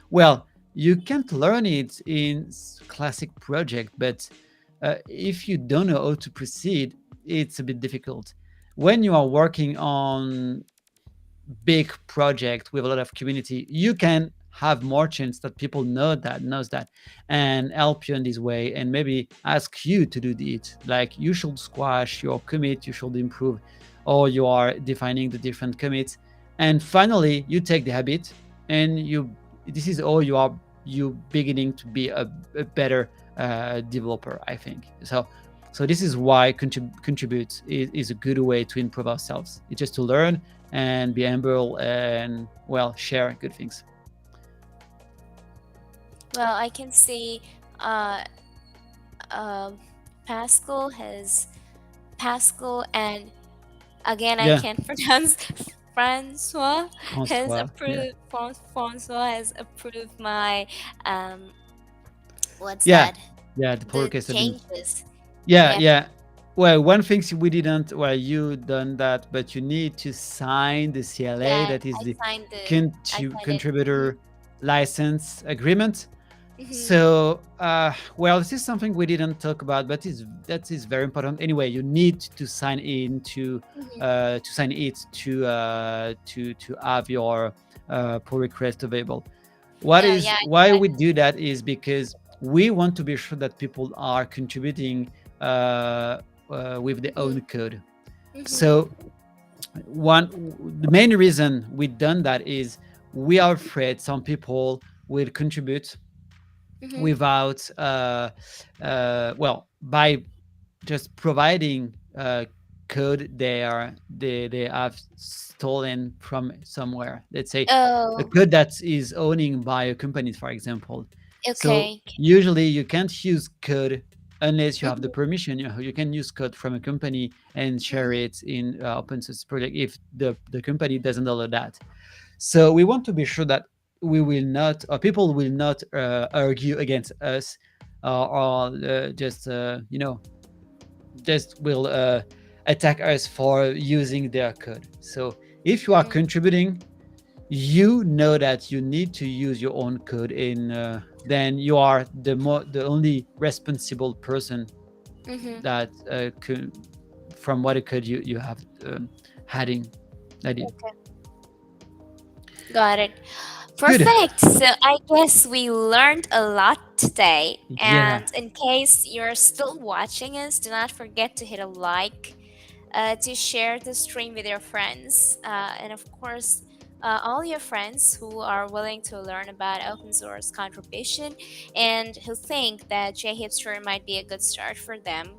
well, you can't learn it in classic project, but if you don't know how to proceed, it's a bit difficult. When you are working on big project with a lot of community, you can have more chance that people knows that, and help you in this way, and maybe ask you to do it. Like, you should squash your commit, you should improve, or you are defining the different commits, and finally you take the habit, and this is all you beginning to be a better developer, I think. So this is why contribute is a good way to improve ourselves. It's just to learn and be humble and, well, share good things. well, I can see uh, uh, Pascal has Pascal and again I Yeah, can't pronounce Francois has Francois. Yeah, approved Francois has approved my what's yeah, that, yeah. The pull the requests have been. changes. Yeah, Yeah, yeah. well, one thing we didn't, well, you done that, but you need to sign the CLA, Yeah, that is I the signed I signed it. contributor license agreement. Hmm. So, well, this is something we didn't talk about, but that is very important. Anyway, you need to sign in Hmm. to sign it to have your pull request available. What is Yeah, why we do that is because we want to be sure that people are contributing uh, with their hmm own code. hmm So one the main reason we done that is we are afraid some people will contribute hmm without well, by just providing code they have stolen from somewhere. Let's say a Oh, code that is owning by a company, for example. So okay. usually you can't use code unless you have the Hmm permission. You can use code from a company and share hmm it in open source project if the company doesn't allow that. So we want to be sure that we will not, or people will not argue against us, or just just will attack us for using their code. So if you are hmm contributing, you know that you need to use your own code in. Then you are the only responsible person hmm that from what code you have adding added. Got it. Good. Perfect. So I guess we learned a lot today. Yeah. And in case you're still watching us, do not forget to hit a like, to share the stream with your friends, and of course, all your friends who are willing to learn about open source contribution and who think that JHipster might be a good start for them,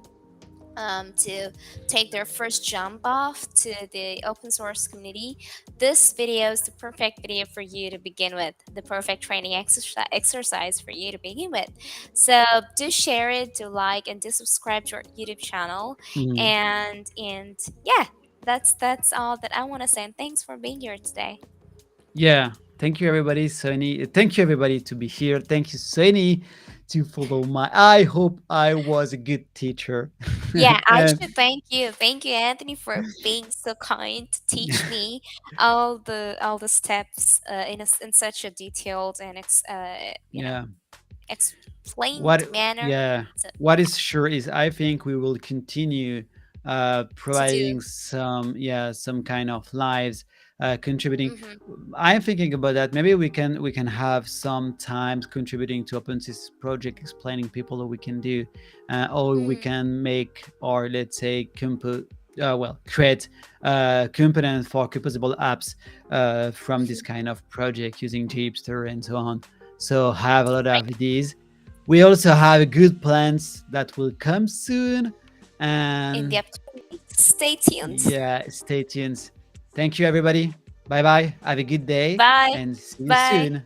to take their first jump off to the open source community. This video is the perfect video for you to begin with, the perfect training exercise for you to begin with. So do share it, do like, and do subscribe to our YouTube channel. Mhm. And yeah, that's all that I want to say. And thanks for being here today. Yeah. Thank you, everybody. Sony. Thank you, everybody, to be here. Thank you, Sony, to follow my. I hope I was a good teacher. Yeah, I And should thank you. Thank you, Anthony, for being so kind to teach me all the steps in such a detailed and yeah, explained what? manner. Yeah, So what is sure is I think we will continue to do. providing some, yeah, some kind of lives, contributing. Mm-hmm. I'm thinking about that. Maybe we can have some times contributing to OpenSys project, explaining people what we can do, or we Mm-hmm. can make, or let's say well, create components for composable apps from this Mm-hmm. kind of project using JHipster and so on. So have a lot of ideas. We also have good plans that will come soon, In the and upcoming weeks, stay tuned. yeah, stay tuned. Thank you, everybody. Bye bye. Have a good day Bye. and see you Bye. soon.